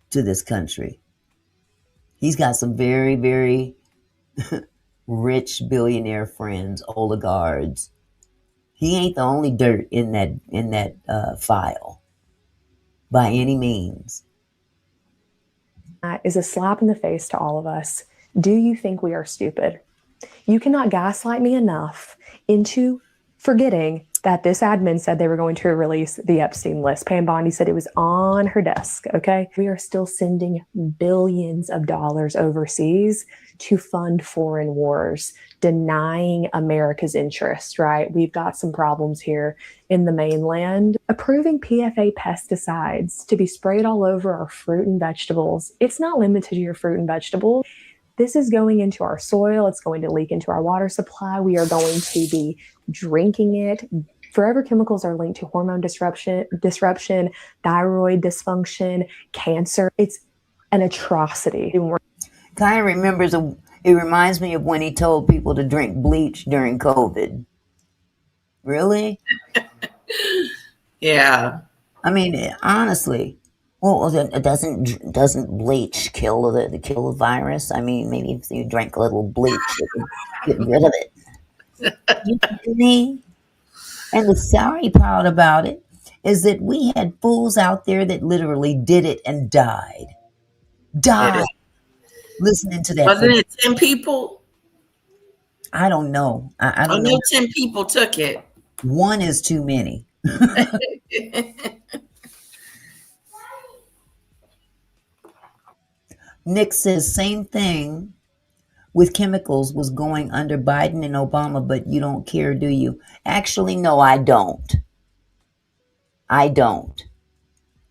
to this country. He's got some very, very rich billionaire friends, oligarchs. He ain't the only dirt in that file by any means. That is a slap in the face to all of us. Do you think we are stupid? You cannot gaslight me enough into forgetting that this admin said they were going to release the Epstein list. Pam Bondi said it was on her desk, okay? We are still sending billions of dollars overseas to fund foreign wars, denying America's interest, right? We've got some problems here in the mainland. Approving PFA pesticides to be sprayed all over our fruit and vegetables. It's not limited to your fruit and vegetables. This is going into our soil. It's going to leak into our water supply. We are going to be drinking it. Forever chemicals are linked to hormone disruption, thyroid dysfunction, cancer. It's an atrocity. Kind of it reminds me of when he told people to drink bleach during COVID. Really? Yeah. I mean, honestly. Well, doesn't bleach kill the virus? I mean, maybe if you drank a little bleach, you could get rid of it. You know what I mean? And the sorry part about it is that we had fools out there that literally did it and died. Listening to that. Wasn't it 10 people? I don't know. I don't know. 10 people took it. One is too many. Nick says same thing with chemicals was going under Biden and Obama, but you don't care, do you? Actually, no, I don't. I'm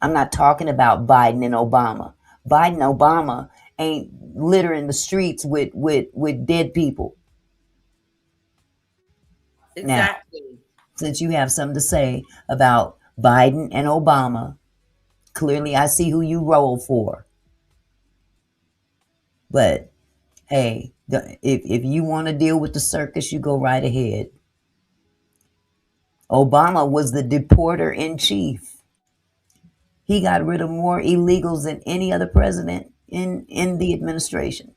not talking about Biden and Obama. Biden and Obama ain't littering the streets with dead people. Exactly. Now, since you have something to say about Biden and Obama, clearly I see who you roll for. But hey, if you want to deal with the circus, you go right ahead. Obama was the deporter in chief. He got rid of more illegals than any other president in the administration.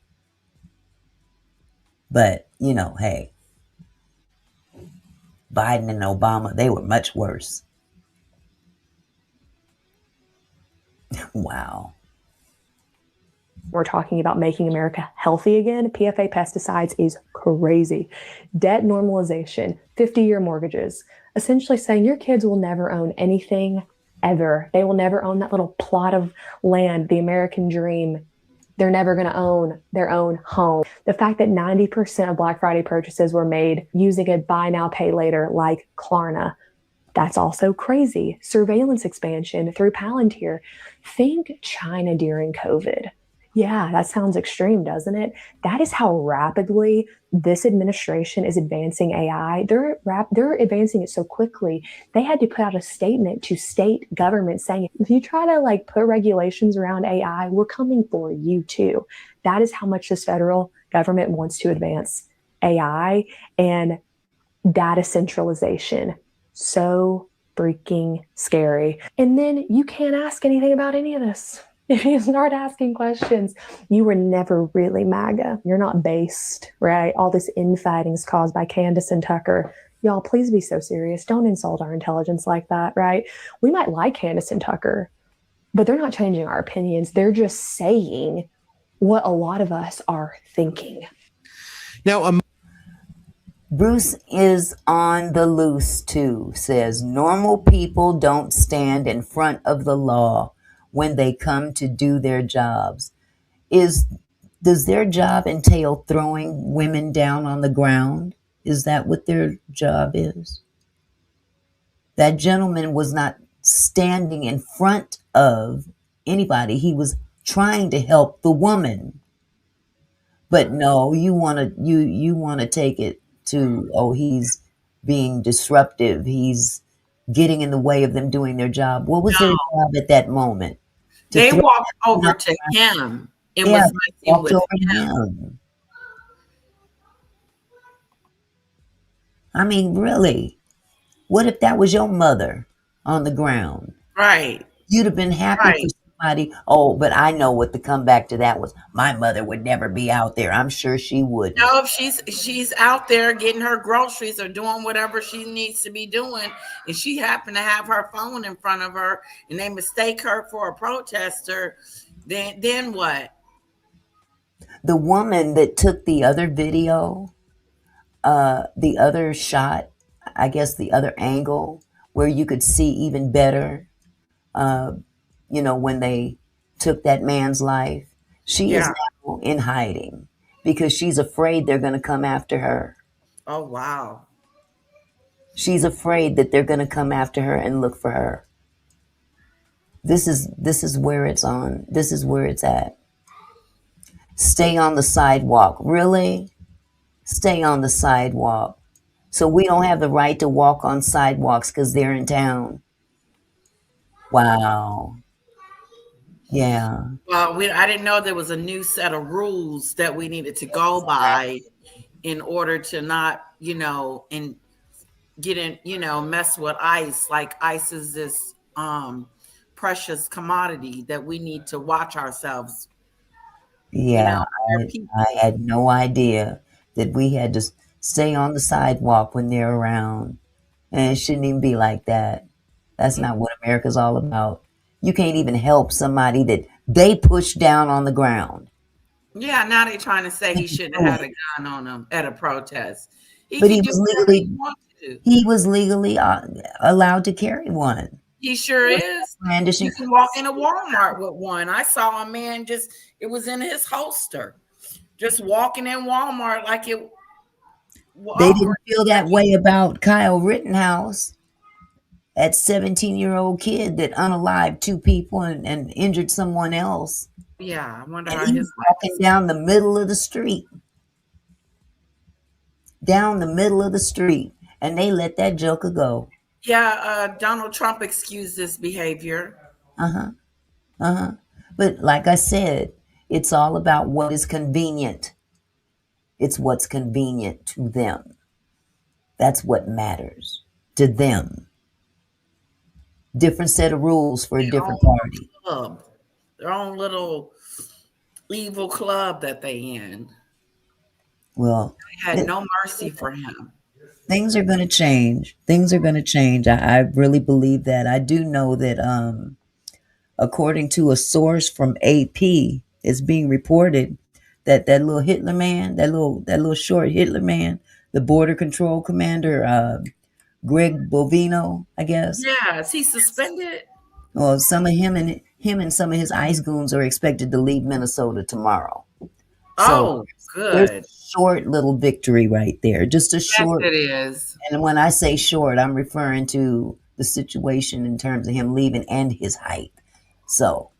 But, hey, Biden and Obama, they were much worse. Wow. We're talking about making America healthy again. PFA pesticides is crazy. Debt normalization, 50-year mortgages, essentially saying your kids will never own anything ever. They will never own that little plot of land, the American dream. They're never going to own their own home. The fact that 90% of Black Friday purchases were made using a buy now, pay later like Klarna. That's also crazy. Surveillance expansion through Palantir. Think China during COVID. Yeah, that sounds extreme, doesn't it? That is how rapidly this administration is advancing AI. They're advancing it so quickly. They had to put out a statement to state governments saying, if you try to put regulations around AI, we're coming for you too. That is how much this federal government wants to advance AI and data centralization. So freaking scary. And then you can't ask anything about any of this. If you start asking questions, you were never really MAGA. You're not based, right? All this infighting is caused by Candace and Tucker. Y'all, please be so serious. Don't insult our intelligence like that, right? We might like Candace and Tucker, but they're not changing our opinions. They're just saying what a lot of us are thinking. Now, Bruce is on the loose too, says normal people don't stand in front of the law when they come to do their jobs. Does their job entail throwing women down on the ground? Is that what their job is? That gentleman was not standing in front of anybody. He was trying to help the woman. But no, you want to take it to, he's being disruptive. He's getting in the way of them doing their job. What was their job at that moment? They walked over to him. It was messing with him. I mean, really, what if that was your mother on the ground? Right. You'd have been happy for somebody, oh, but I know what the comeback to that was. My mother would never be out there. I'm sure she wouldn't. No, if she's out there getting her groceries or doing whatever she needs to be doing, and she happened to have her phone in front of her, and they mistake her for a protester, then what? The woman that took the other video, the other shot, I guess the other angle where you could see even better, when they took that man's life, she is Yeah. now in hiding because she's afraid they're going to come after her. Oh wow. She's afraid that they're going to come after her and look for her. This is where it's on. This is where it's at. Stay on the sidewalk. Really? Stay on the sidewalk. So we don't have the right to walk on sidewalks because they're in town. Wow. Yeah. Well, I didn't know there was a new set of rules that we needed to go by in order to not, and get in, mess with ICE. Like ICE is this precious commodity that we need to watch ourselves. Yeah. They're people. I had no idea that we had to stay on the sidewalk when they're around. And it shouldn't even be like that. That's not what America's all about. You can't even help somebody that they push down on the ground. Yeah, now they're trying to say he shouldn't have had a gun on him at a protest. But he can was do whatever legally he wants to do. he was legally allowed to carry one. He sure is. Brandishing. You can walk into Walmart with one. I saw a man it was in his holster, just walking in Walmart like it. They didn't feel that way about Kyle Rittenhouse, that 17-year-old kid that unalived two people and injured someone else. Yeah, I wonder And how he his was walking down the middle of the street. Down the middle of the street. And they let that joker go. Yeah, Donald Trump excused this behavior. But like I said, it's all about what is convenient. It's what's convenient to them. That's what matters to them. Different set of rules for a different party. Club. Their own little evil club that they in. Well, They had no mercy for him. things are going to change. Things are going to change. I really believe that. I do know that according to a source from AP, it's being reported that that little Hitler man, that little short Hitler man, the border control commander, Greg Bovino, I guess. Yeah, is he suspended? Well, some of him and some of his ICE goons are expected to leave Minnesota tomorrow. Oh, There's good. a short little victory right there. Just a short. Yes, it is. And when I say short, I'm referring to the situation in terms of him leaving and his height. So,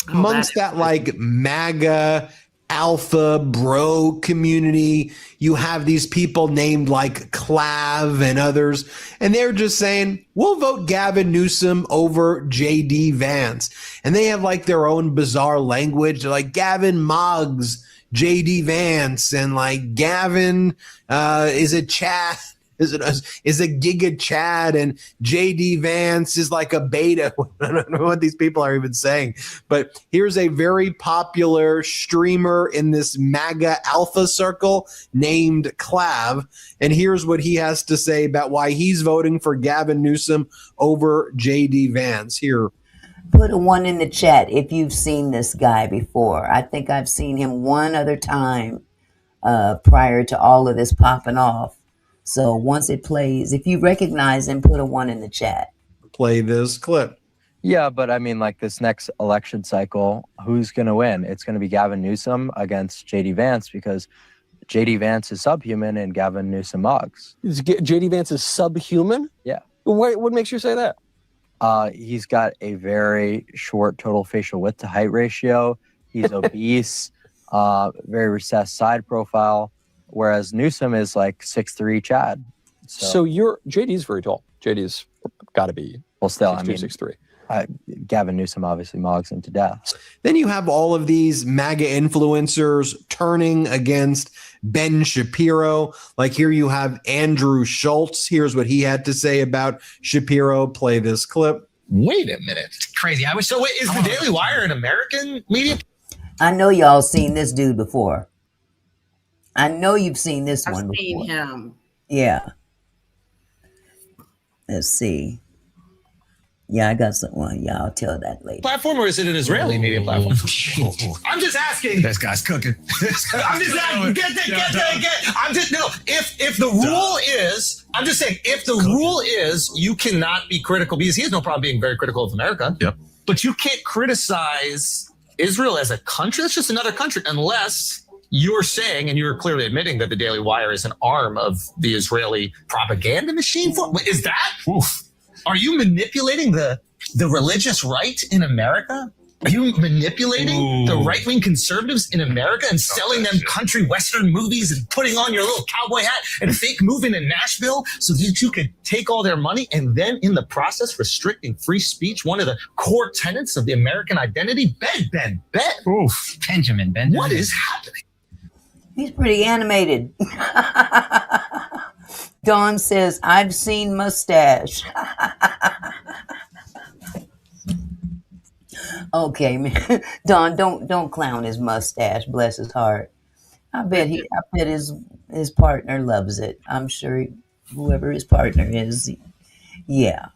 amongst that like MAGA alpha bro community, you have these people named like Clav and others, and they're just saying, we'll vote Gavin Newsom over JD Vance. And they have like their own bizarre language. They're like Gavin Moggs JD Vance, and like Gavin is a Chad. Is a Giga Chad, and JD Vance is like a beta. I don't know what these people are even saying. But here's a very popular streamer in this MAGA alpha circle named Clav. And here's what he has to say about why he's voting for Gavin Newsom over JD Vance. Here. Put a 1 in the chat if you've seen this guy before. I think I've seen him one other time prior to all of this popping off. So once it plays, if you recognize him, put a 1 in the chat. Play this clip. Yeah, but I mean, like this next election cycle, who's going to win? It's going to be Gavin Newsom against JD Vance because JD Vance is subhuman and Gavin Newsom mugs. JD Vance is subhuman? Yeah. What makes you say that? He's got a very short total facial width to height ratio. He's obese, very recessed side profile. Whereas Newsom is like 6'3" Chad. So JD's very tall. JD's got to be still 6'2", 6'3". Gavin Newsom obviously mogs him to death. Then you have all of these MAGA influencers turning against Ben Shapiro. Like here you have Andrew Schultz. Here's what he had to say about Shapiro. Play this clip. Wait a minute. Crazy. So wait, is the Daily Wire an American media? I know y'all seen this dude before. I know you've seen this I've one seen before. him. Yeah. Let's see. Yeah, I got someone. Yeah, I'll tell that later. Platform, or is it an Israeli media platform? I'm just asking. This guy's cooking. I'm just asking. If the rule is, I'm just saying, if the rule is you cannot be critical, because he has no problem being very critical of America. Yep. But you can't criticize Israel as a country. That's just another country, unless you're saying, and you're clearly admitting, that the Daily Wire is an arm of the Israeli propaganda machine. Is that? Oof. Are you manipulating the religious right in America? Are you manipulating the right-wing conservatives in America and selling them country western movies and putting on your little cowboy hat and fake moving in Nashville so that you could take all their money and then in the process restricting free speech, one of the core tenets of the American identity? Ben. Oof. Benjamin. What is happening? He's pretty animated. Dawn says, I've seen mustache. Okay, man. Dawn, don't clown his mustache. Bless his heart. I bet his partner loves it. I'm sure whoever his partner is, yeah.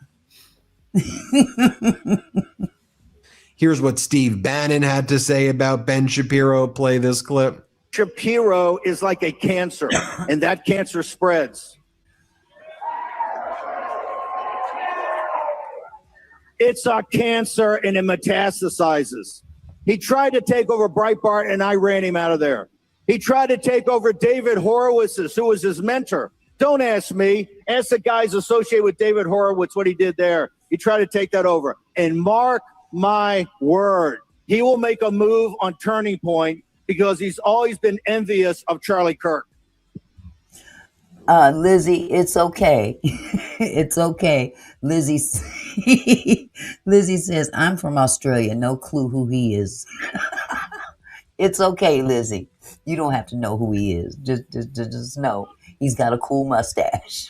Here's what Steve Bannon had to say about Ben Shapiro. Play this clip. Shapiro is like a cancer, and that cancer spreads. It's a cancer, and it metastasizes. He tried to take over Breitbart, and I ran him out of there. He tried to take over David Horowitz's, who was his mentor. Don't ask me. Ask the guys associated with David Horowitz what he did there. He tried to take that over. And mark my word, he will make a move on Turning Point because he's always been envious of Charlie Kirk. Lizzie, it's okay. It's okay. Lizzie says, I'm from Australia. No clue who he is. It's okay, Lizzie. You don't have to know who he is. Just know he's got a cool mustache.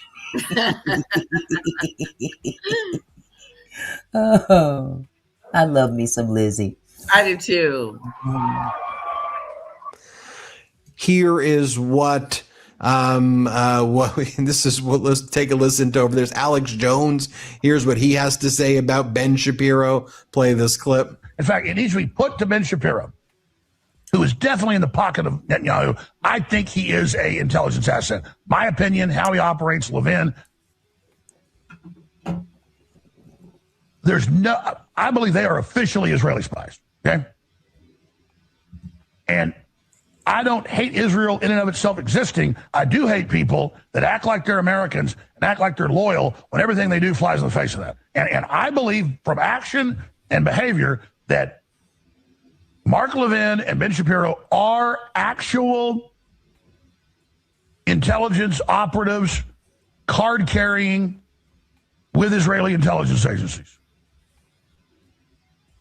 Oh, I love me some Lizzie. I do too. Here is what this is what, let's take a listen to over. There's Alex Jones. Here's what he has to say about Ben Shapiro. Play this clip. In fact, it needs to be put to Ben Shapiro, who is definitely in the pocket of Netanyahu. I think he is an intelligence asset. My opinion, how he operates, Levin. I believe they are officially Israeli spies, okay? And I don't hate Israel in and of itself existing. I do hate people that act like they're Americans and act like they're loyal when everything they do flies in the face of that. And I believe from action and behavior that Mark Levin and Ben Shapiro are actual intelligence operatives, card carrying with Israeli intelligence agencies.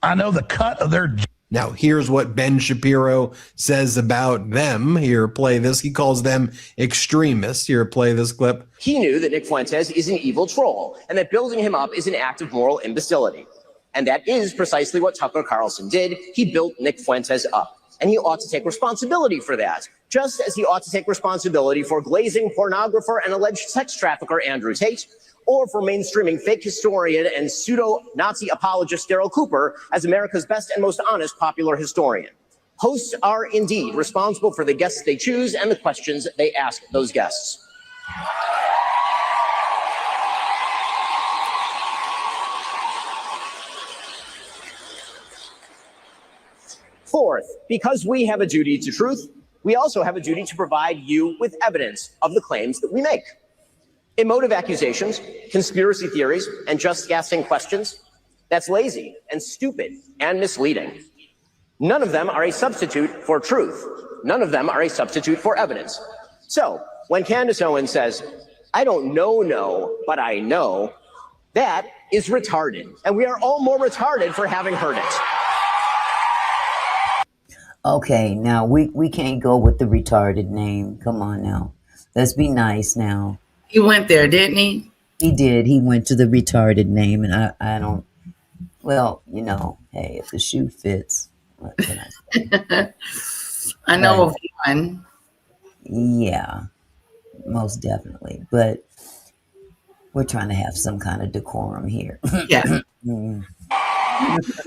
I know the cut of their... Now, here's what Ben Shapiro says about them. Here, play this. He calls them extremists. Here, play this clip. He knew that Nick Fuentes is an evil troll and that building him up is an act of moral imbecility. And that is precisely what Tucker Carlson did. He built Nick Fuentes up. And he ought to take responsibility for that, just as he ought to take responsibility for glazing pornographer and alleged sex trafficker Andrew Tate, or for mainstreaming fake historian and pseudo-Nazi apologist Daryl Cooper as America's best and most honest popular historian. Hosts are indeed responsible for the guests they choose and the questions they ask those guests. Fourth, because we have a duty to truth, we also have a duty to provide you with evidence of the claims that we make. Emotive accusations, conspiracy theories, and just guessing questions, that's lazy and stupid and misleading. None of them are a substitute for truth. None of them are a substitute for evidence. So when Candace Owens says, I don't know, but I know, that is retarded. And we are all more retarded for having heard it. Okay, now we can't go with the retarded name. Come on now. Let's be nice now. He went there, didn't he? He did. He went to the retarded name, and I don't. Well, hey, if the shoe fits, what can I say? I know of one. Yeah, most definitely. But we're trying to have some kind of decorum here. Yeah.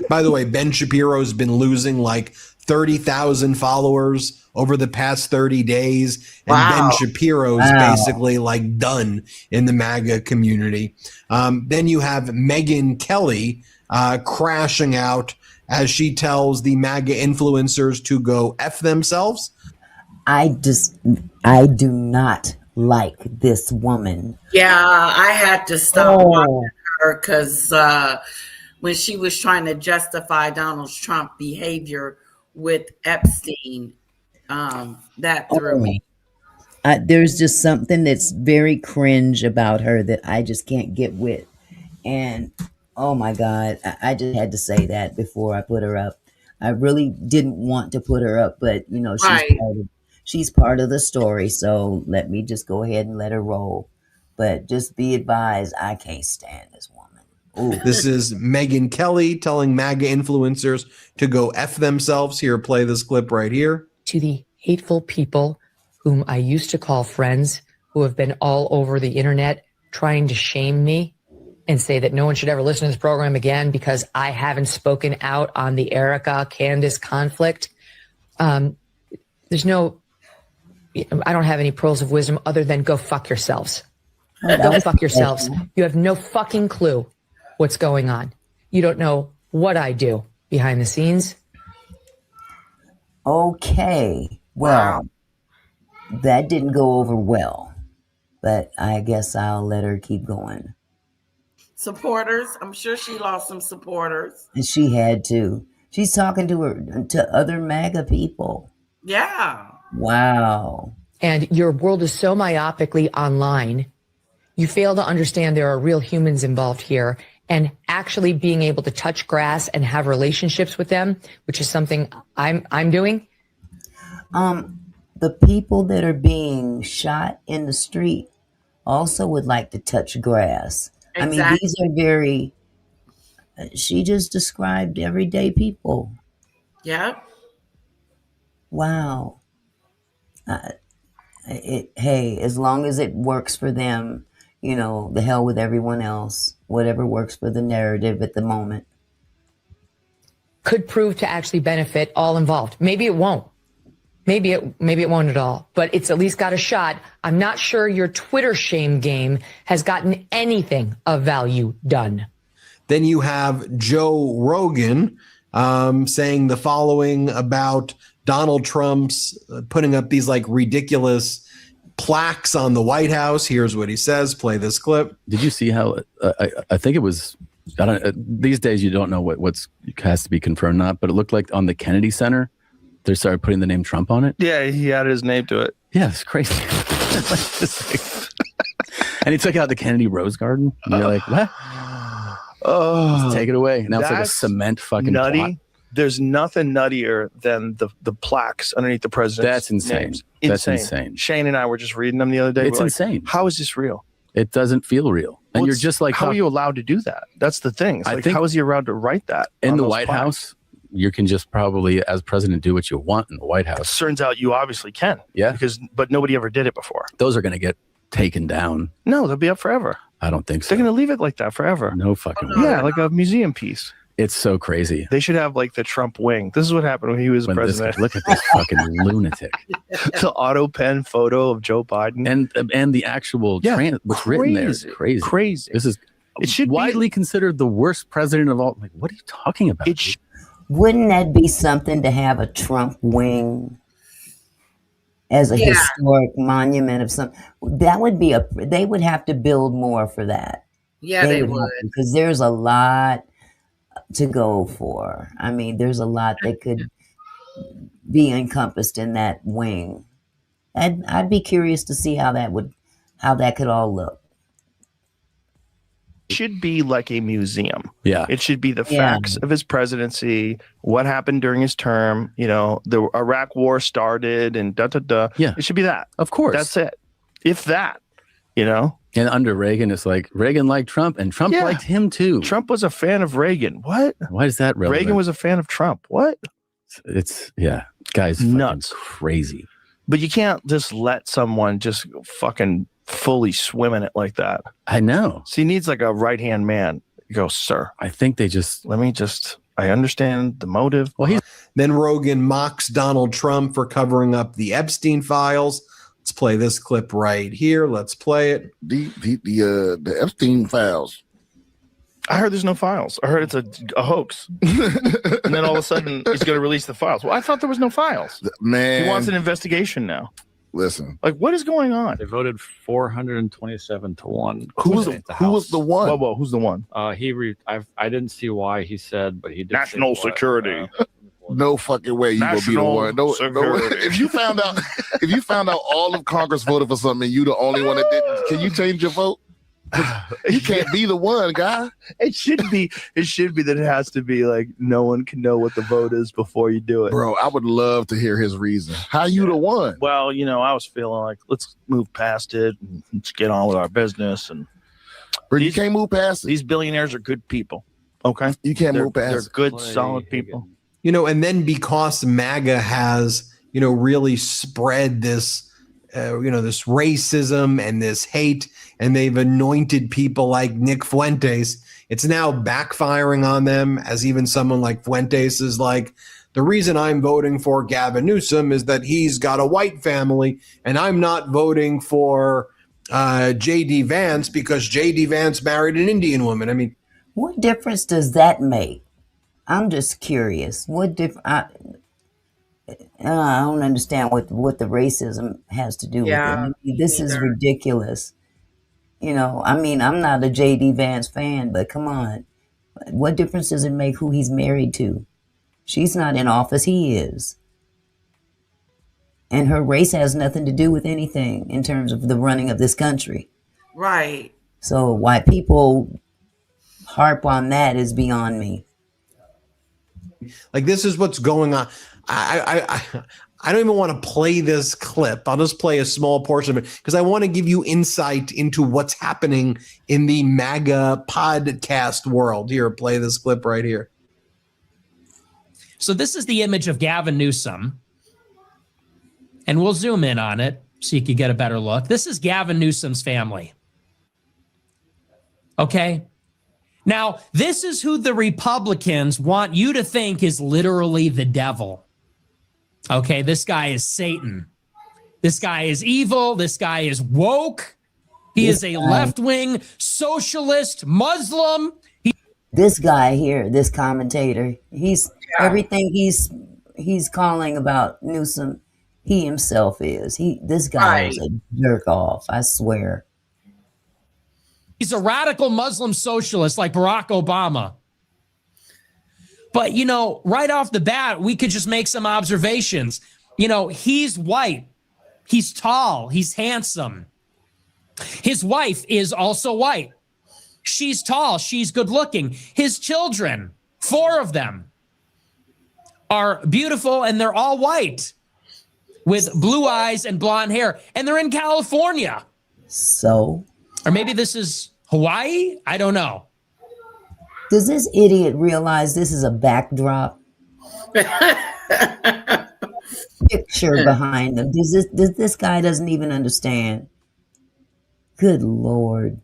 By the way, Ben Shapiro's been losing like 30,000 followers over the past 30 days. And Ben Shapiro's basically like done in the MAGA community. Then you have Megyn Kelly crashing out as she tells the MAGA influencers to go F themselves. I do not like this woman. Yeah, I had to stop watching her because when she was trying to justify Donald Trump behavior with Epstein, that threw me. There's just something that's very cringe about her that I just can't get with. And oh my God, I just had to say that before I put her up. I really didn't want to put her up, but she's part of the story. So let me just go ahead and let her roll. But just be advised, I can't stand this woman. Ooh. This is Megyn Kelly telling MAGA influencers to go F themselves. Here, play this clip right here. To the hateful people whom I used to call friends, who have been all over the internet trying to shame me and say that no one should ever listen to this program again because I haven't spoken out on the Erica-Candace conflict. I don't have any pearls of wisdom other than go fuck yourselves. Go fuck yourselves. You have no fucking clue what's going on. You don't know what I do behind the scenes. Okay. Well, that didn't go over well, but I guess I'll let her keep going. Supporters. I'm sure she lost some supporters. And she had to. She's talking to other MAGA people. Yeah. Wow. And your world is so myopically online. You fail to understand there are real humans involved here, and actually being able to touch grass and have relationships with them, which is something I'm doing. The people that are being shot in the street also would like to touch grass. Exactly. I mean, these are very, she just described everyday people. Yep. Wow. Hey, as long as it works for them, the hell with everyone else, whatever works for the narrative at the moment. Could prove to actually benefit all involved. Maybe it won't. Maybe it won't at all, but it's at least got a shot. I'm not sure your Twitter shame game has gotten anything of value done. Then you have Joe Rogan saying the following about Donald Trump's putting up these like ridiculous plaques on the White House. Here's what he says. Play this clip. Did you see how I think it was? I don't. These days you don't know what has to be confirmed or not, but it looked like on the Kennedy Center they started putting the name Trump on it. Yeah, he added his name to it. Yeah, it's crazy. And he took out the Kennedy Rose Garden. And you're like, what? Oh, just take it away. Now it's like a cement fucking nutty. plot. There's nothing nuttier than the plaques underneath the president's That's insane. names. That's insane. Shane and I were just reading them the other day. It's insane. How is this real? It doesn't feel real. And Well, you're just like, how are you allowed to do that? That's the thing. It's I like, think how is he allowed to write that in on the those White plaques? House? You can just probably, as president, do what you want in the White House. Turns out you obviously can. Yeah. But nobody ever did it before. Those are going to get taken down. No, they'll be up forever. I don't think so. They're going to leave it like that forever. No fucking way. Yeah, like a museum piece. It's so crazy. They should have like the Trump wing. This is what happened when he was president. Look at this fucking lunatic. The auto pen photo of Joe Biden. And the actual what's written there is crazy. Crazy. This is It should widely consistored the worst president of all. Like, what are you talking about? Wouldn't that be something to have a Trump wing as a historic monument of some? That would be they would have to build more for that. Yeah, they would. Because there's a lot to go for. I mean, there's a lot that could be encompassed in that wing. And I'd be curious to see how that could all look. Should be like a museum. Yeah. It should be the facts of his presidency, what happened during his term, the Iraq war started and da da da. Yeah. It should be that. Of course. That's it. If that. You know? And under Reagan, it's like Reagan liked Trump and Trump liked him too. Trump was a fan of Reagan. What? Why is that relevant? Reagan was a fan of Trump. What? It's guys, nuts, crazy. But you can't just let someone just fucking fully swim in it like that. I know. So he needs like a right-hand man. You go, sir. I think they just I understand the motive. Well, then Rogan mocks Donald Trump for covering up the Epstein files. Let's play this clip right here. Let's play it. The Epstein files. I heard there's no files. I heard it's a hoax. And then all of a sudden he's going to release the files. Well, I thought there was no files. Man. He wants an investigation now. Listen. Like, what is going on? They voted 427 to 1. Who was the one? Whoa, who's the one? I didn't see why he said, but he did. National security. No fucking way you gonna be the one. No, if you found out all of Congress voted for something and you the only one that didn't, can you change your vote? You can't be the one, guy. It should be that it has to be like no one can know what the vote is before you do it. Bro, I would love to hear his reason. How you the one? Well, I was feeling like let's move past it and let's get on with our business. And but you can't move past it. These billionaires are good people. Okay, you can't move past it. They're good, solid people. And then because MAGA has, really spread this, this racism and this hate, and they've anointed people like Nick Fuentes, it's now backfiring on them, as even someone like Fuentes is like, the reason I'm voting for Gavin Newsom is that he's got a white family, and I'm not voting for J.D. Vance because J.D. Vance married an Indian woman. I mean, what difference does that make? I'm just curious. What I don't understand what the racism has to do with it. This is ridiculous. I'm not a J.D. Vance fan, but come on. What difference does it make who he's married to? She's not in office. He is. And her race has nothing to do with anything in terms of the running of this country. Right. So why people harp on that is beyond me. Like, this is what's going on. I don't even want to play this clip. I'll just play a small portion of it because I want to give you insight into what's happening in the MAGA podcast world. Here, play this clip right here. So this is the image of Gavin Newsom, and we'll zoom in on it so you can get a better look. This is Gavin Newsom's family. Okay? Now, this is who the Republicans want you to think is literally the devil. Okay, this guy is Satan. This guy is evil. This guy is woke. He is a left-wing socialist Muslim. This guy here, this commentator, everything he's calling about Newsom, he himself is. This guy is a jerk off, I swear. He's a radical Muslim socialist like Barack Obama. But, right off the bat, we could just make some observations. He's white. He's tall. He's handsome. His wife is also white. She's tall. She's good looking. His children, 4 of them, are beautiful, and they're all white with blue eyes and blonde hair. And they're in California. So? Or maybe this is Hawaii? I don't know. Does this idiot realize this is a backdrop? Picture behind them. This guy doesn't even understand. Good Lord.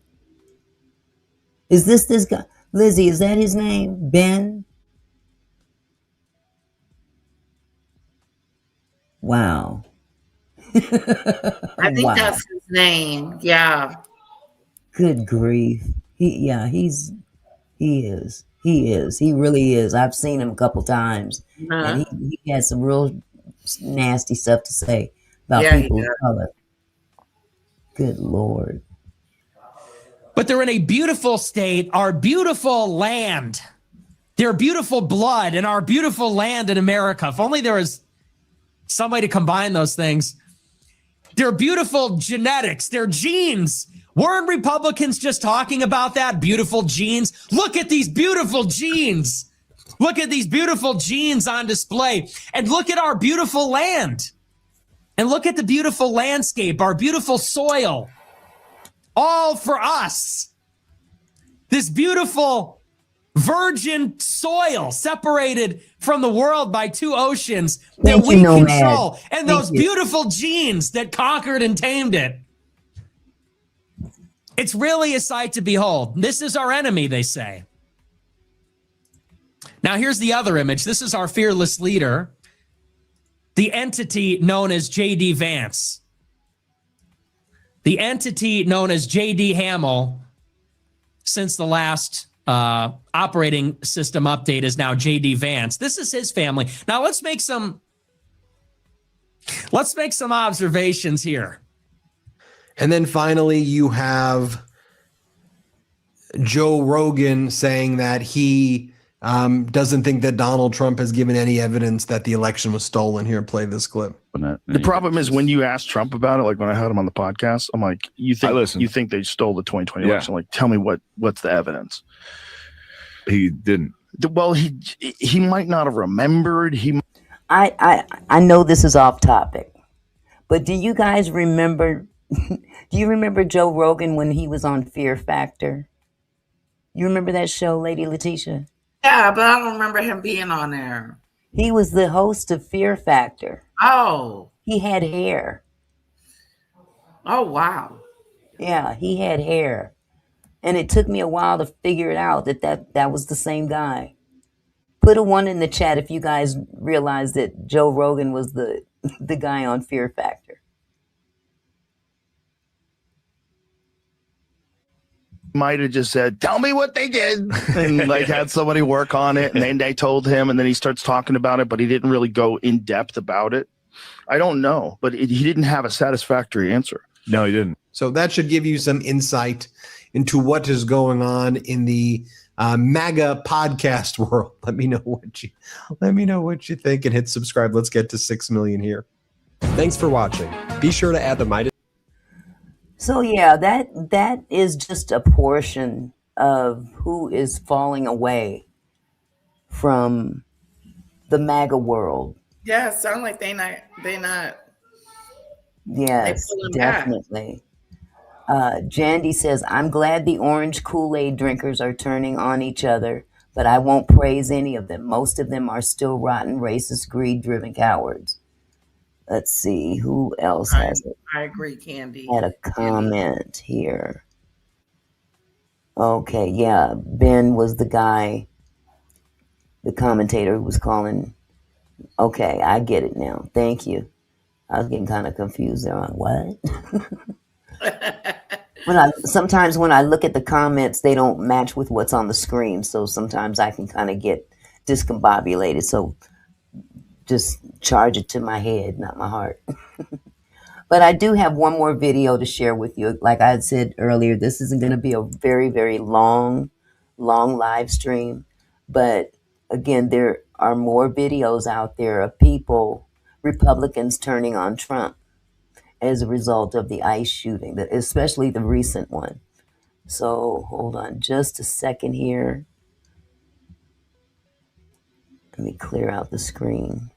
Is this guy? Lizzie, is that his name? Ben? Wow. I think that's his name. Yeah. Good grief. He is. He really is. I've seen him a couple times. And he had some real nasty stuff to say about people of color. Good Lord. But they're in a beautiful state, our beautiful land, their beautiful blood, and our beautiful land in America. If only there was some way to combine those things. Their beautiful genetics, their genes. Weren't Republicans just talking about that? Beautiful genes. Look at these beautiful genes. Look at these beautiful genes on display. And look at our beautiful land. And look at the beautiful landscape, our beautiful soil. all for us. This beautiful virgin soil separated from the world by two oceans that we control, and those beautiful genes that conquered and tamed it. It's really a sight to behold. This is our enemy, they say. Now, here's the other image. This is our fearless leader, the entity known as J.D. Vance. The entity known as J.D. Hamill, since the last operating system update, is now J.D. Vance. This is his family. Now, let's make some observations here. And then finally, you have Joe Rogan saying that he doesn't think that Donald Trump has given any evidence that the election was stolen. Here, play this clip. The problem is when you ask Trump about it, like when I had him on the podcast, I'm like, you think they stole the 2020 election? Like, tell me what's the evidence? He didn't. Well, he might not have remembered. I know this is off topic, but do you guys remember? Do you remember Joe Rogan when he was on Fear Factor? You remember that show, Lady Letitia? Yeah, but I don't remember him being on there. He was the host of Fear Factor. Oh. He had hair. Oh, wow. Yeah, he had hair. And it took me a while to figure it out that was the same guy. Put a 1 in the chat if you guys realized that Joe Rogan was the guy on Fear Factor. Might have just said, tell me what they did, and like had somebody work on it, and then they told him, and then he starts talking about it, but he didn't really go in depth about it. I don't know, but he didn't have a satisfactory answer. No, he didn't. So that should give you some insight into what is going on in the MAGA podcast world. Let me know what you think, and hit subscribe. Let's get to 6 million here. Thanks for watching. Be sure to add the Midas. So yeah, that is just a portion of who is falling away from the MAGA world. Yeah, it sounds like they not. Yes, definitely. Jandy says, I'm glad the orange Kool-Aid drinkers are turning on each other, but I won't praise any of them. Most of them are still rotten, racist, greed-driven cowards. Let's see, who else has it? I agree, Candy. Had a comment here. Okay, yeah, Ben was the guy, the commentator who was calling. Okay, I get it now. Thank you. I was getting kind of confused there on what? Sometimes when I look at the comments, they don't match with what's on the screen. So sometimes I can kind of get discombobulated. So just charge it to my head, not my heart. But I do have one more video to share with you. Like I had said earlier, this isn't going to be a very, very long live stream. But again, there are more videos out there of people, Republicans turning on Trump as a result of the ICE shooting, especially the recent one. So hold on just a second here. Let me clear out the screen.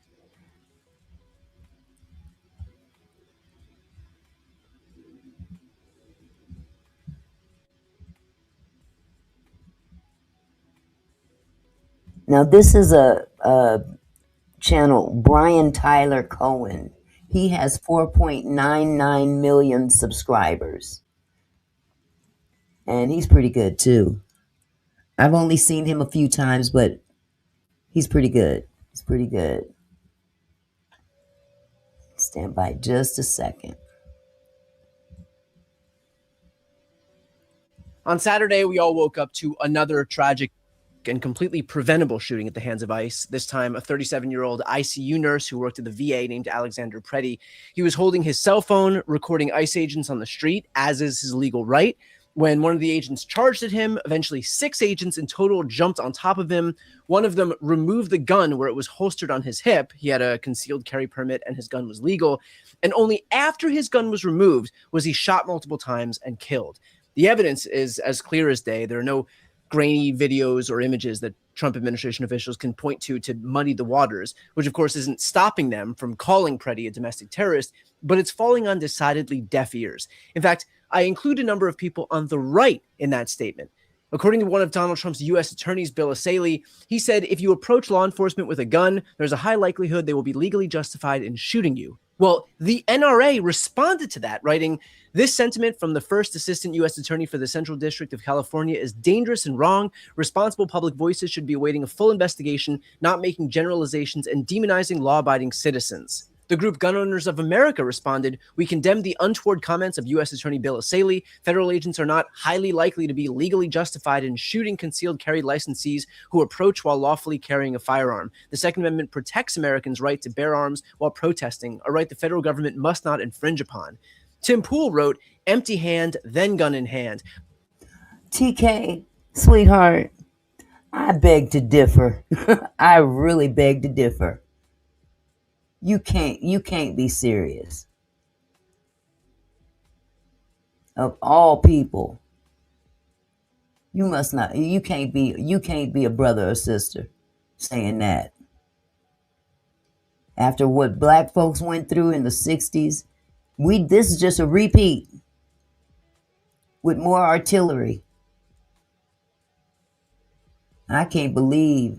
Now, this is a channel, Brian Tyler Cohen. He has 4.99 million subscribers. And he's pretty good, too. I've only seen him a few times, but he's pretty good. He's pretty good. Stand by just a second. On Saturday, we all woke up to another tragic and completely preventable shooting at the hands of ICE. This time, a 37-year-old ICU nurse who worked at the VA named Alex Pretti. He was holding his cell phone, recording ICE agents on the street, as is his legal right. When one of the agents charged at him, eventually 6 agents in total jumped on top of him. One of them removed the gun where it was holstered on his hip. He had a concealed carry permit and his gun was legal. And only after his gun was removed was he shot multiple times and killed. The evidence is as clear as day. There are no grainy videos or images that Trump administration officials can point to muddy the waters, which of course isn't stopping them from calling Pretti a domestic terrorist, but it's falling on decidedly deaf ears. In fact, I include a number of people on the right in that statement. According to one of Donald Trump's U.S. attorneys, Bill Asaley, he said, if you approach law enforcement with a gun, there's a high likelihood they will be legally justified in shooting you. Well, the NRA responded to that, writing, this sentiment from the first assistant U.S. attorney for the Central District of California is dangerous and wrong. Responsible public voices should be awaiting a full investigation, not making generalizations and demonizing law-abiding citizens. The group Gun Owners of America responded, we condemn the untoward comments of U.S. Attorney Bill Asaley. Federal agents are not highly likely to be legally justified in shooting concealed carry licensees who approach while lawfully carrying a firearm. The Second Amendment protects Americans' right to bear arms while protesting, a right the federal government must not infringe upon. Tim Pool wrote, empty hand, then gun in hand. TK, sweetheart, I beg to differ. I really beg to differ. You can't be serious. Of all people, you can't be a brother or sister saying that. After what black folks went through in the 60s, this is just a repeat with more artillery. I can't believe,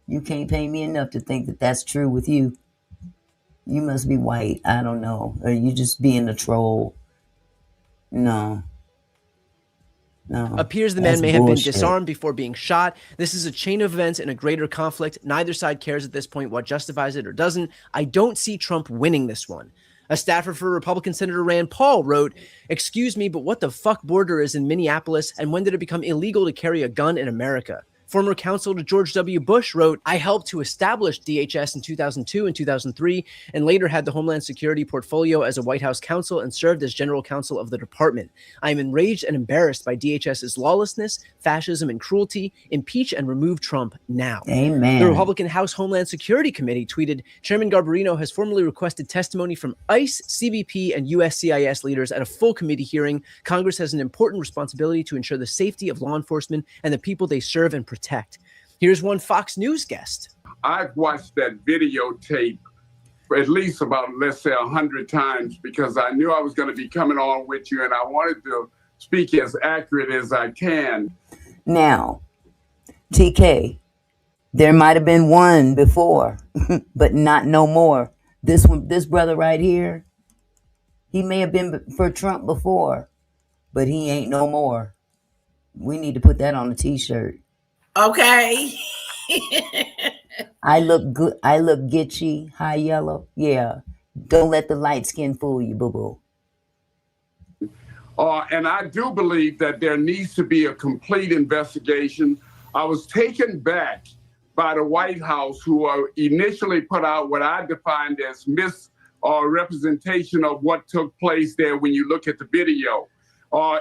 you can't pay me enough to think that that's true with you. You must be white. I don't know. Or you just being a troll. No. Appears the man may have been disarmed before being shot. This is a chain of events in a greater conflict. Neither side cares at this point what justifies it or doesn't. I don't see Trump winning this one. A staffer for Republican Senator Rand Paul wrote, excuse me, but what the fuck border is in Minneapolis, and when did it become illegal to carry a gun in America? Former counsel to George W. Bush wrote, I helped to establish DHS in 2002 and 2003, and later had the Homeland Security portfolio as a White House counsel and served as general counsel of the department. I am enraged and embarrassed by DHS's lawlessness, fascism, and cruelty. Impeach and remove Trump now. Amen. The Republican House Homeland Security Committee tweeted, Chairman Garbarino has formally requested testimony from ICE, CBP, and USCIS leaders at a full committee hearing. Congress has an important responsibility to ensure the safety of law enforcement and the people they serve and protect. Here's one Fox News guest. I've watched that videotape at least about, let's say, 100 times because I knew I was going to be coming on with you and I wanted to speak as accurate as I can. Now, TK, there might have been one before, but not no more. This brother right here, he may have been for Trump before, but he ain't no more. We need to put that on a t-shirt. Okay. I look good. I look gitchy, high yellow. Yeah. Don't let the light skin fool you, boo-boo. And I do believe that there needs to be a complete investigation. I was taken back by the White House, who initially put out what I defined as misrepresentation of what took place there when you look at the video.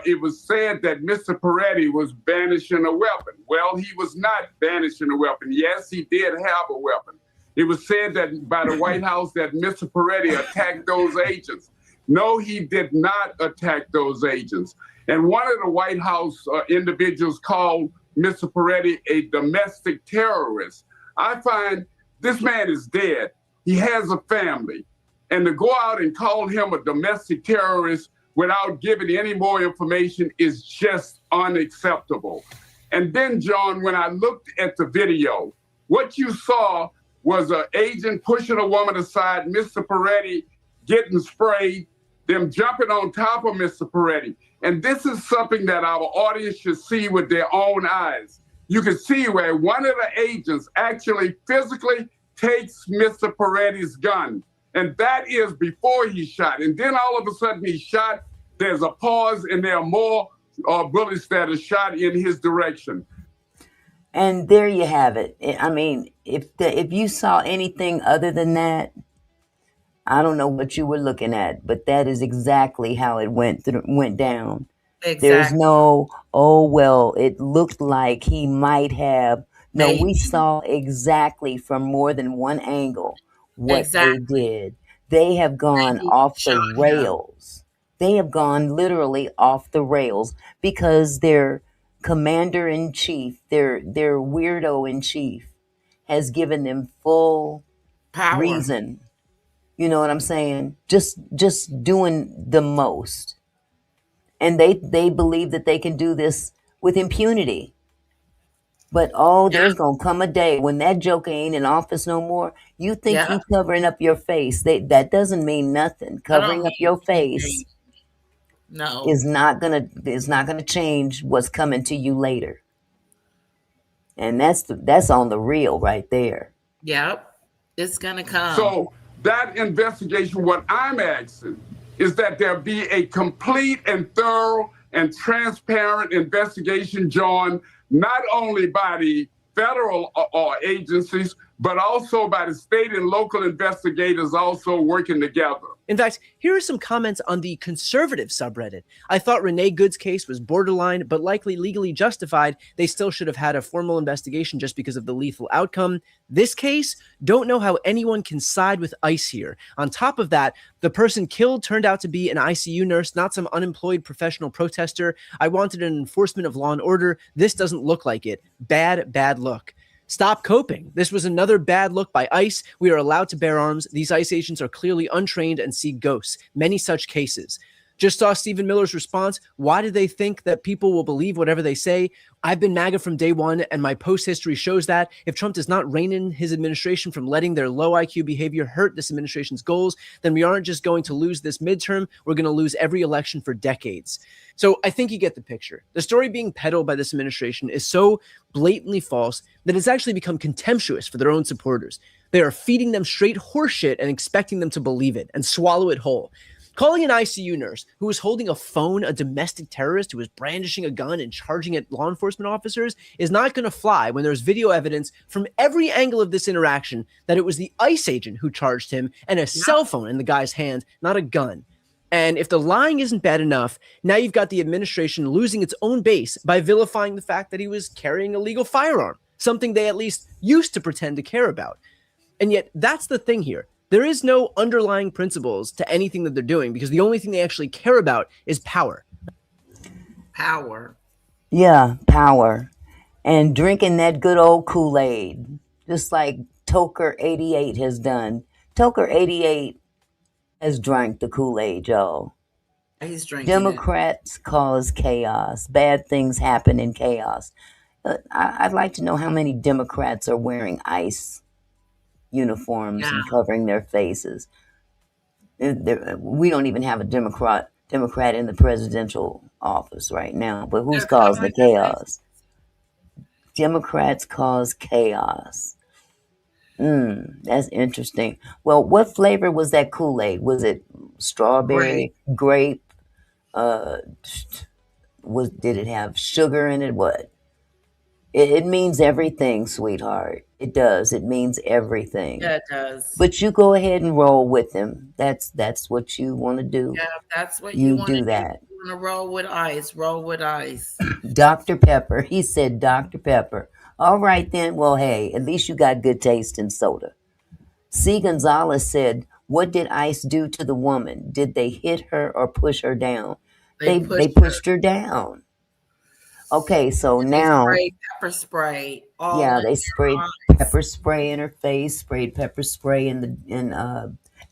It was said that Mr. Pretti was banishing a weapon. Well, he was not banishing a weapon. Yes, he did have a weapon. It was said that by the White House that Mr. Pretti attacked those agents. No, he did not attack those agents. And one of the White House individuals called Mr. Pretti a domestic terrorist. I find this man is dead. He has a family. And to go out and call him a domestic terrorist without giving any more information is just unacceptable. And then, John, when I looked at the video, what you saw was an agent pushing a woman aside, Mr. Pretti getting sprayed, them jumping on top of Mr. Pretti. And this is something that our audience should see with their own eyes. You can see where one of the agents actually physically takes Mr. Peretti's gun. And that is before he shot. And then all of a sudden he shot, there's a pause, and there are more bullets that are shot in his direction. And there you have it. I mean, if you saw anything other than that, I don't know what you were looking at, but that is exactly how it went down. Exactly. There's no, oh, well, it looked like he might have. No, we saw exactly from more than one angle what they did. They have gone off the rails. They have gone literally off the rails because their commander-in-chief, their weirdo-in-chief, has given them full power. Reason. You know what I'm saying? Just doing the most. and they believe that they can do this with impunity. But there's gonna come a day when that joker ain't in office no more. You think Yeah. you covering up your face? That doesn't mean nothing. Covering up your face No. is not gonna change what's coming to you later. And that's on the real right there. Yep. It's gonna come. So that investigation, what I'm asking is that there be a complete and thorough and transparent investigation, John, not only by the federal agencies, but also by the state and local investigators also working together. In fact, here are some comments on the conservative subreddit. I thought Renee Good's case was borderline, but likely legally justified. They still should have had a formal investigation just because of the lethal outcome. This case, don't know how anyone can side with ICE here. On top of that, the person killed turned out to be an ICU nurse, not some unemployed professional protester. I wanted an enforcement of law and order. This doesn't look like it. Bad look. Stop coping. This was another bad look by ICE. We are allowed to bear arms. These ICE agents are clearly untrained and see ghosts. Many such cases. Just saw Stephen Miller's response. Why do they think that people will believe whatever they say? I've been MAGA from day one, and my post history shows that if Trump does not rein in his administration from letting their low IQ behavior hurt this administration's goals, then we aren't just going to lose this midterm, we're going to lose every election for decades. So I think you get the picture. The story being peddled by this administration is so blatantly false that it's actually become contemptuous for their own supporters. They are feeding them straight horseshit and expecting them to believe it and swallow it whole. Calling an ICU nurse who was holding a phone a domestic terrorist who was brandishing a gun and charging at law enforcement officers is not going to fly when there's video evidence from every angle of this interaction that it was the ICE agent who charged him and a cell phone in the guy's hand, not a gun. And if the lying isn't bad enough, now you've got the administration losing its own base by vilifying the fact that he was carrying a legal firearm, something they at least used to pretend to care about. And yet that's the thing here. There is no underlying principles to anything that they're doing because the only thing they actually care about is power. Power. Yeah, power. And drinking that good old Kool-Aid, just like Toker 88 has done. Toker 88 has drank the Kool-Aid, y'all. He's drinking Democrats cause chaos. Bad things happen in chaos. I'd like to know how many Democrats are wearing ICE uniforms and covering their faces. We don't even have a Democrat in the presidential office right now, but who's caused the chaos? Democrats cause chaos. That's interesting. Well, what flavor was that Kool-Aid? Was it strawberry, grape? Did it have sugar in it? What? It means everything, sweetheart. It does. It means everything. Yeah, it does. But you go ahead and roll with him. That's what you want to do. Yeah, that's what you want to do. That. You want to roll with ICE. Roll with ICE. Dr. Pepper. He said Dr. Pepper. All right then. Well, hey, at least you got good taste in soda. C. Gonzalez said, "What did ICE do to the woman? Did they hit her or push her down? They pushed her down." Okay, so now sprayed pepper spray. They sprayed pepper spray in her face, sprayed pepper spray in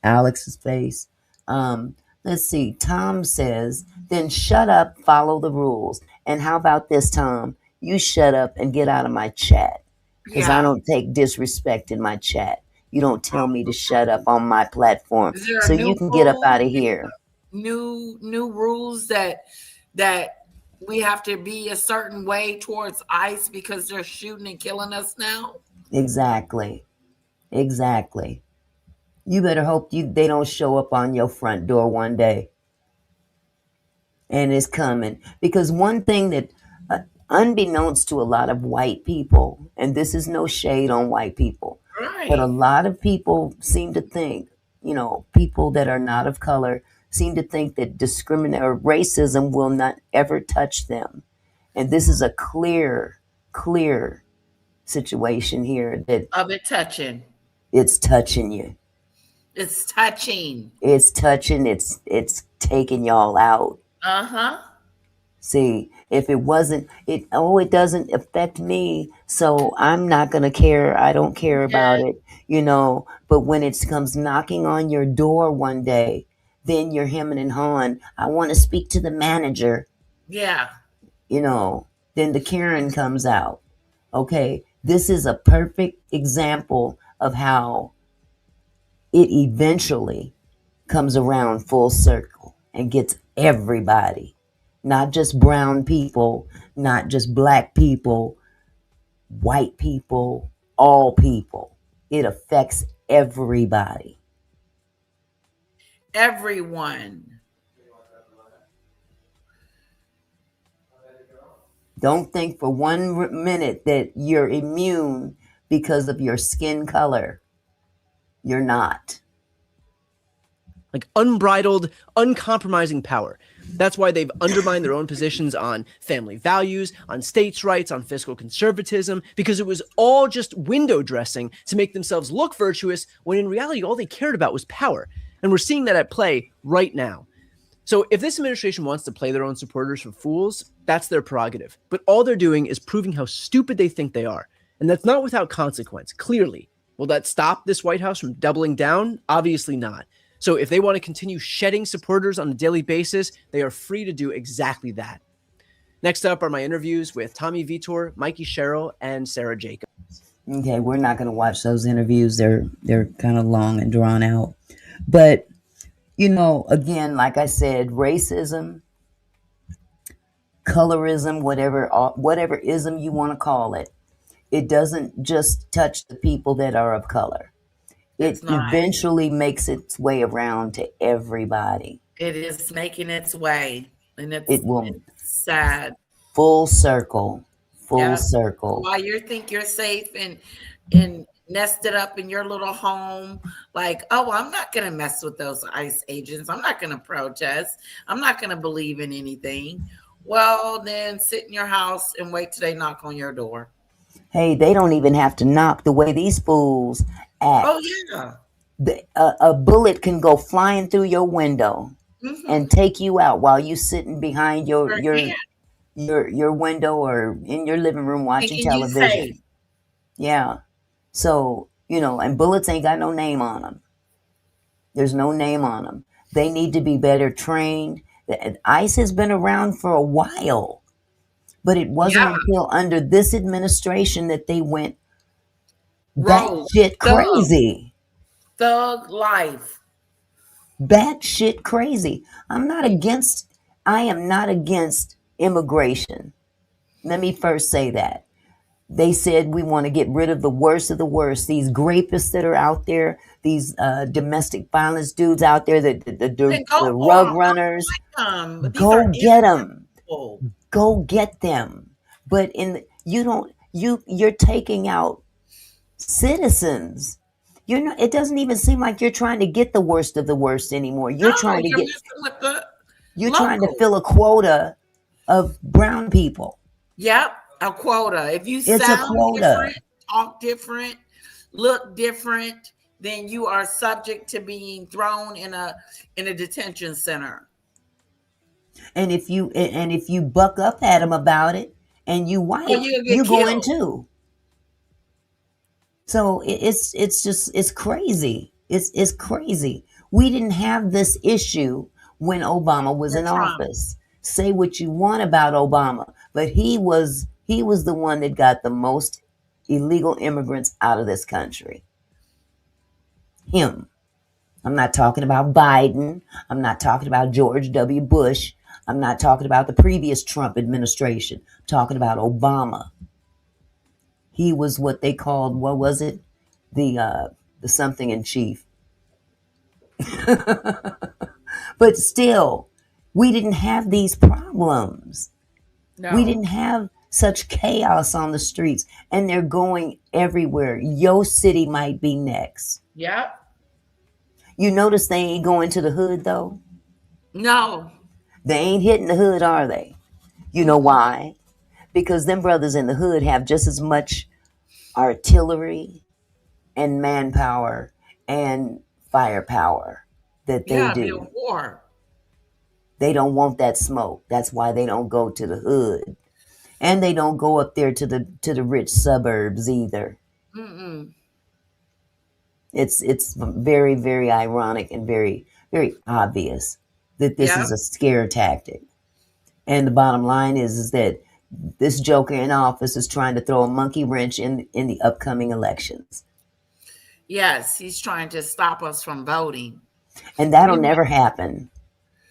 Alex's face. Let's see. Tom says, "Then shut up, follow the rules." And how about this, Tom? You shut up and get out of my chat. Because I don't take disrespect in my chat. You don't tell me to shut up on my platform. So you can get up out of here. New rules that we have to be a certain way towards ICE because they're shooting and killing us now. Exactly. You better hope they don't show up on your front door one day. And it's coming. Because one thing that, unbeknownst to a lot of white people, and this is no shade on white people, but a lot of people seem to think, people that are not of color seem to think that racism will not ever touch them. And this is a clear situation here that of it touching. It's touching you. It's touching. It's touching. It's taking y'all out. See, if it wasn't, it doesn't affect me, so I'm not going to care. I don't care about it, But when it comes knocking on your door one day, then you're hemming and hawing. I want to speak to the manager. Yeah. Then the Karen comes out. Okay, this is a perfect example of how it eventually comes around full circle and gets everybody, not just brown people, not just black people, white people, all people. It affects everybody. Everyone. Don't think for 1 minute that you're immune because of your skin color. You're not. Like unbridled, uncompromising power. That's why they've undermined their own positions on family values, on states' rights, on fiscal conservatism, because it was all just window dressing to make themselves look virtuous when in reality all they cared about was power. And we're seeing that at play right now. So if this administration wants to play their own supporters for fools, that's their prerogative. But all they're doing is proving how stupid they think they are. And that's not without consequence, clearly. Will that stop this White House from doubling down? Obviously not. So if they want to continue shedding supporters on a daily basis, they are free to do exactly that. Next up are my interviews with Tommy Vitor, Mikey Sherrill, and Sarah Jacobs. Okay, we're not going to watch those interviews. They're kind of long and drawn out. But, again, like I said, racism, colorism, whatever ism you want to call it, it doesn't just touch the people that are of color. It eventually makes its way around to everybody. It is making its way, and It will. It's sad. Full circle. Circle. While you think you're safe and nested up in your little home, like, oh, I'm not going to mess with those ICE agents. I'm not going to protest. I'm not going to believe in anything. Well, then sit in your house and wait till they knock on your door. Hey, they don't even have to knock the way these fools act. Oh, yeah. A bullet can go flying through your window and take you out while you sitting behind your window or in your living room watching television. Yeah. So, and bullets ain't got no name on them. There's no name on them. They need to be better trained. ICE has been around for a while, but it wasn't until under this administration that they went batshit crazy. Thug life. Batshit crazy. I am not against immigration. Let me first say that. They said we want to get rid of the worst, these rapists that are out there, these domestic violence dudes out there, the rug runners. Go get them. Go get them. But you're taking out citizens. It doesn't even seem like you're trying to get the worst of the worst anymore. You're trying to fill a quota of brown people. Yep, a quota. If you sound different, talk different, look different, then you are subject to being thrown in a detention center. And if you buck up at them about it and you white, you go in too. So it's crazy. It's crazy. We didn't have this issue when Obama was in office. Say what you want about Obama, but he was the one that got the most illegal immigrants out of this country. Him. I'm not talking about Biden. I'm not talking about George W. Bush. I'm not talking about the previous Trump administration. I'm talking about Obama. He was what they called, what was it? The something in chief. But still, we didn't have these problems. No. We didn't have such chaos on the streets, and they're going everywhere. Your city might be next. Yep. You notice they ain't going to the hood, though? No. They ain't hitting the hood, are they? You know why? Because them brothers in the hood have just as much artillery and manpower and firepower that they do. Yeah, war. They don't want that smoke. That's why they don't go to the hood. And they don't go up there to the rich suburbs either. Mm-mm. It's very, very ironic and very, very obvious that this Yep. is a scare tactic. And the bottom line is that this joker in office is trying to throw a monkey wrench in the upcoming elections. Yes, he's trying to stop us from voting. And that'll never happen.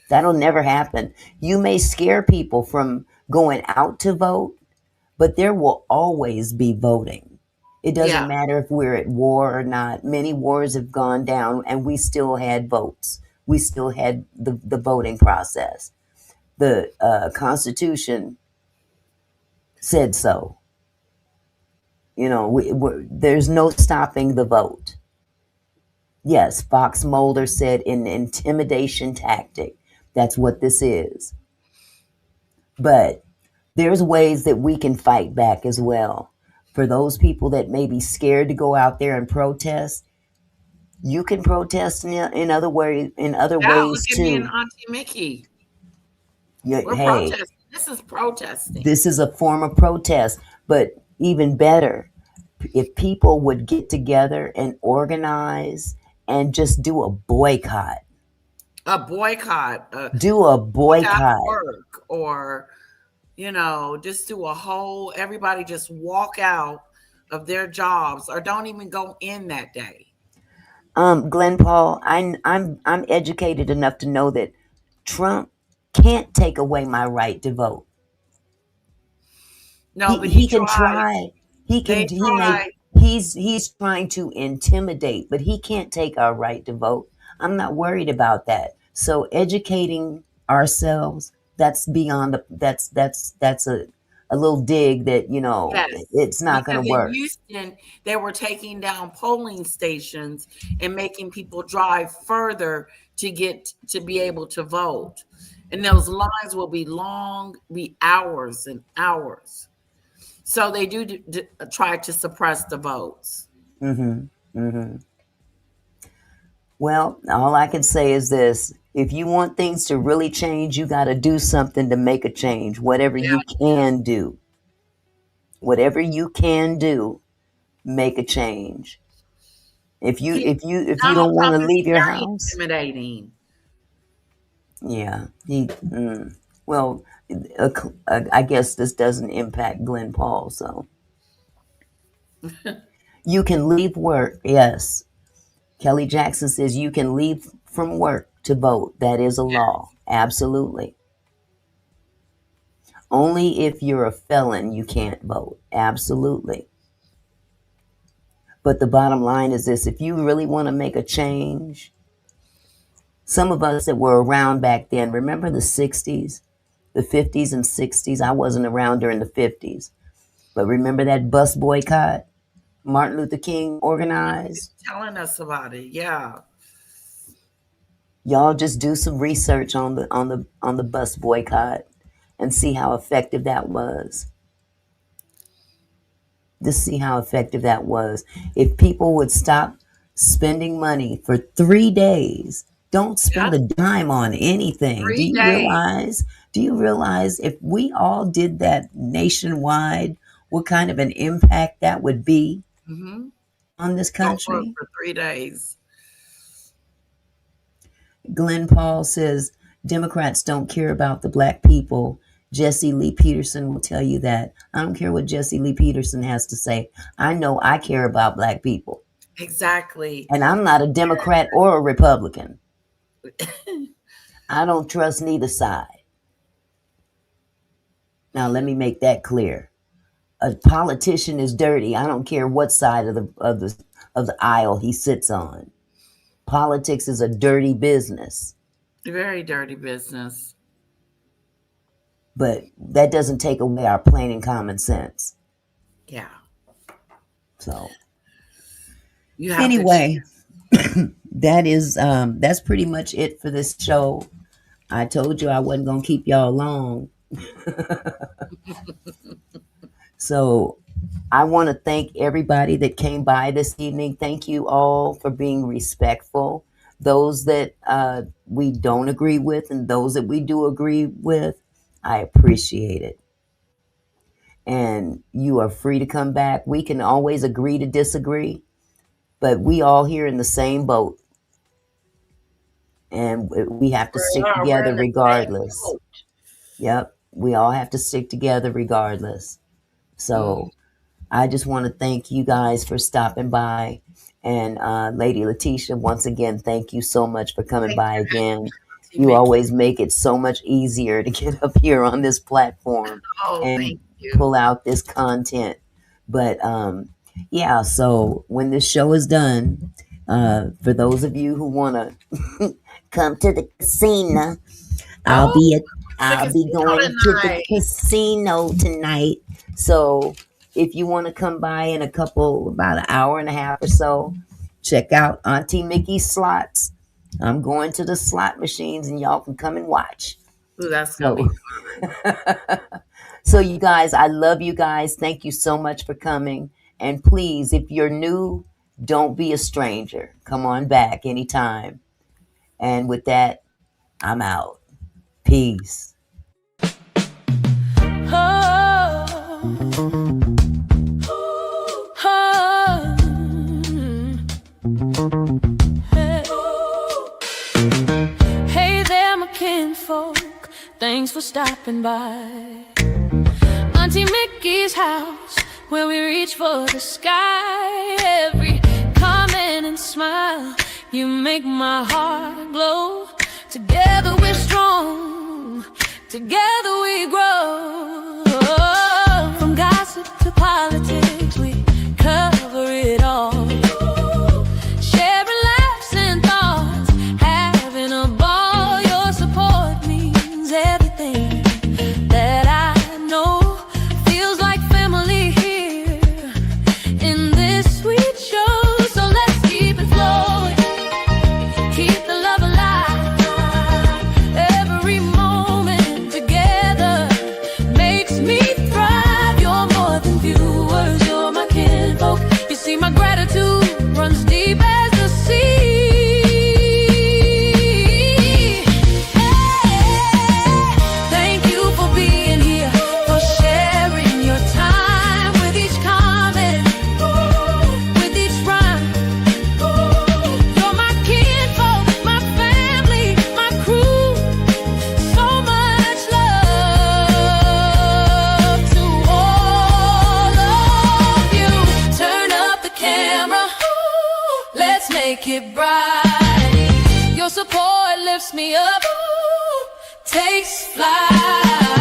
That'll never happen. You may scare people from going out to vote, but there will always be voting. It doesn't matter if we're at war or not. Many wars have gone down and we still had votes. We still had the voting process. The Constitution said so. You know, there's no stopping the vote. Yes, Fox Mulder said an intimidation tactic. That's what this is. But there's ways that we can fight back as well. For those people that may be scared to go out there and protest, you can protest in other ways. Look at me and too. Auntie Mickey. Yeah, We're hey, protesting. This is protesting. this is a form of protest. But even better, if people would get together and organize and just do a boycott. A boycott. Do a boycott. Without work, or just do a whole. Everybody just walk out of their jobs, or don't even go in that day. Glenn Paul, I'm educated enough to know that Trump can't take away my right to vote. No, but he can try. He's trying to intimidate, but he can't take our right to vote. I'm not worried about that. So educating ourselves, that's beyond that's a little dig that, it's not going to work. In Houston, they were taking down polling stations and making people drive further to be able to vote. And those lines will be long, be hours and hours. So they do try to suppress the votes. Well, all I can say is this. If you want things to really change, you got to do something to make a change. Whatever you can do. Whatever you can do, make a change. If you don't want to leave your house. Intimidating. Yeah. Well, I guess this doesn't impact Glenn Paul, so. You can leave work, yes. Kelly Jackson says you can leave from work to vote. That is a law. Absolutely. Only if you're a felon, you can't vote. Absolutely. But the bottom line is this. If you really want to make a change, some of us that were around back then, remember the 60s, the 50s and 60s? I wasn't around during the 50s. But remember that bus boycott Martin Luther King organized? Telling us about it, yeah. Y'all just do some research on the bus boycott and see how effective that was. Just see how effective that was. If people would stop spending money for 3 days, don't spend a dime on anything. 3 days. Do you realize if we all did that nationwide, what kind of an impact that would be on this country? For 3 days. Glenn Paul says Democrats don't care about the black people. Jesse Lee Peterson will tell you that. I don't care what Jesse Lee Peterson has to say. I know I care about black people. Exactly. And I'm not a Democrat or a Republican. I don't trust neither side. Now let me make that clear. A politician is dirty. I don't care what side of the aisle he sits on. Politics is a dirty business. Very dirty business. But that doesn't take away our plain and common sense. Yeah. So you have anyway, that's pretty much it for this show. I told you I wasn't gonna keep y'all long. So I want to thank everybody that came by this evening. Thank you all for being respectful. Those that we don't agree with and those that we do agree with, I appreciate it. And you are free to come back. We can always agree to disagree, but we all here in the same boat. and we have to stick together regardless. Yep, we all have to stick together regardless. So I just want to thank you guys for stopping by. And Lady Letitia, once again, thank you so much for coming by again. You always make it so much easier to get up here on this platform and pull out this content. But yeah, so when this show is done, for those of you who want to come to the casino, I'll be going to the casino tonight. So if you want to come by in about an hour and a half or so, check out Auntie Mickey's slots. I'm going to the slot machines and y'all can come and watch. Ooh, that's going to be fun. So you guys, I love you guys. Thank you so much for coming. And please, if you're new, don't be a stranger. Come on back anytime. And with that, I'm out. Peace. Hey there, my kinfolk. Thanks for stopping by. Auntie Mickey's house, where we reach for the sky. Every comment and smile, you make my heart glow. Together we're strong, together we grow. From gossip to politics, we cover it all. Sharing laughs and thoughts, having a ball. Your support means everything that I know. Feels like family here in this sweet show. So let's keep it flowing, keep the love alive. Every moment together makes me thrive. You're more than viewers, you're my kinfolk. You see, my gratitude runs deep as the sea. Thank you for being here, for sharing your time with each comment, with each rhyme. You're my kinfolk, my family, my crew. So much love to all of you. Turn up the camera, let's make it bright. Your support lifts me up, takes flight.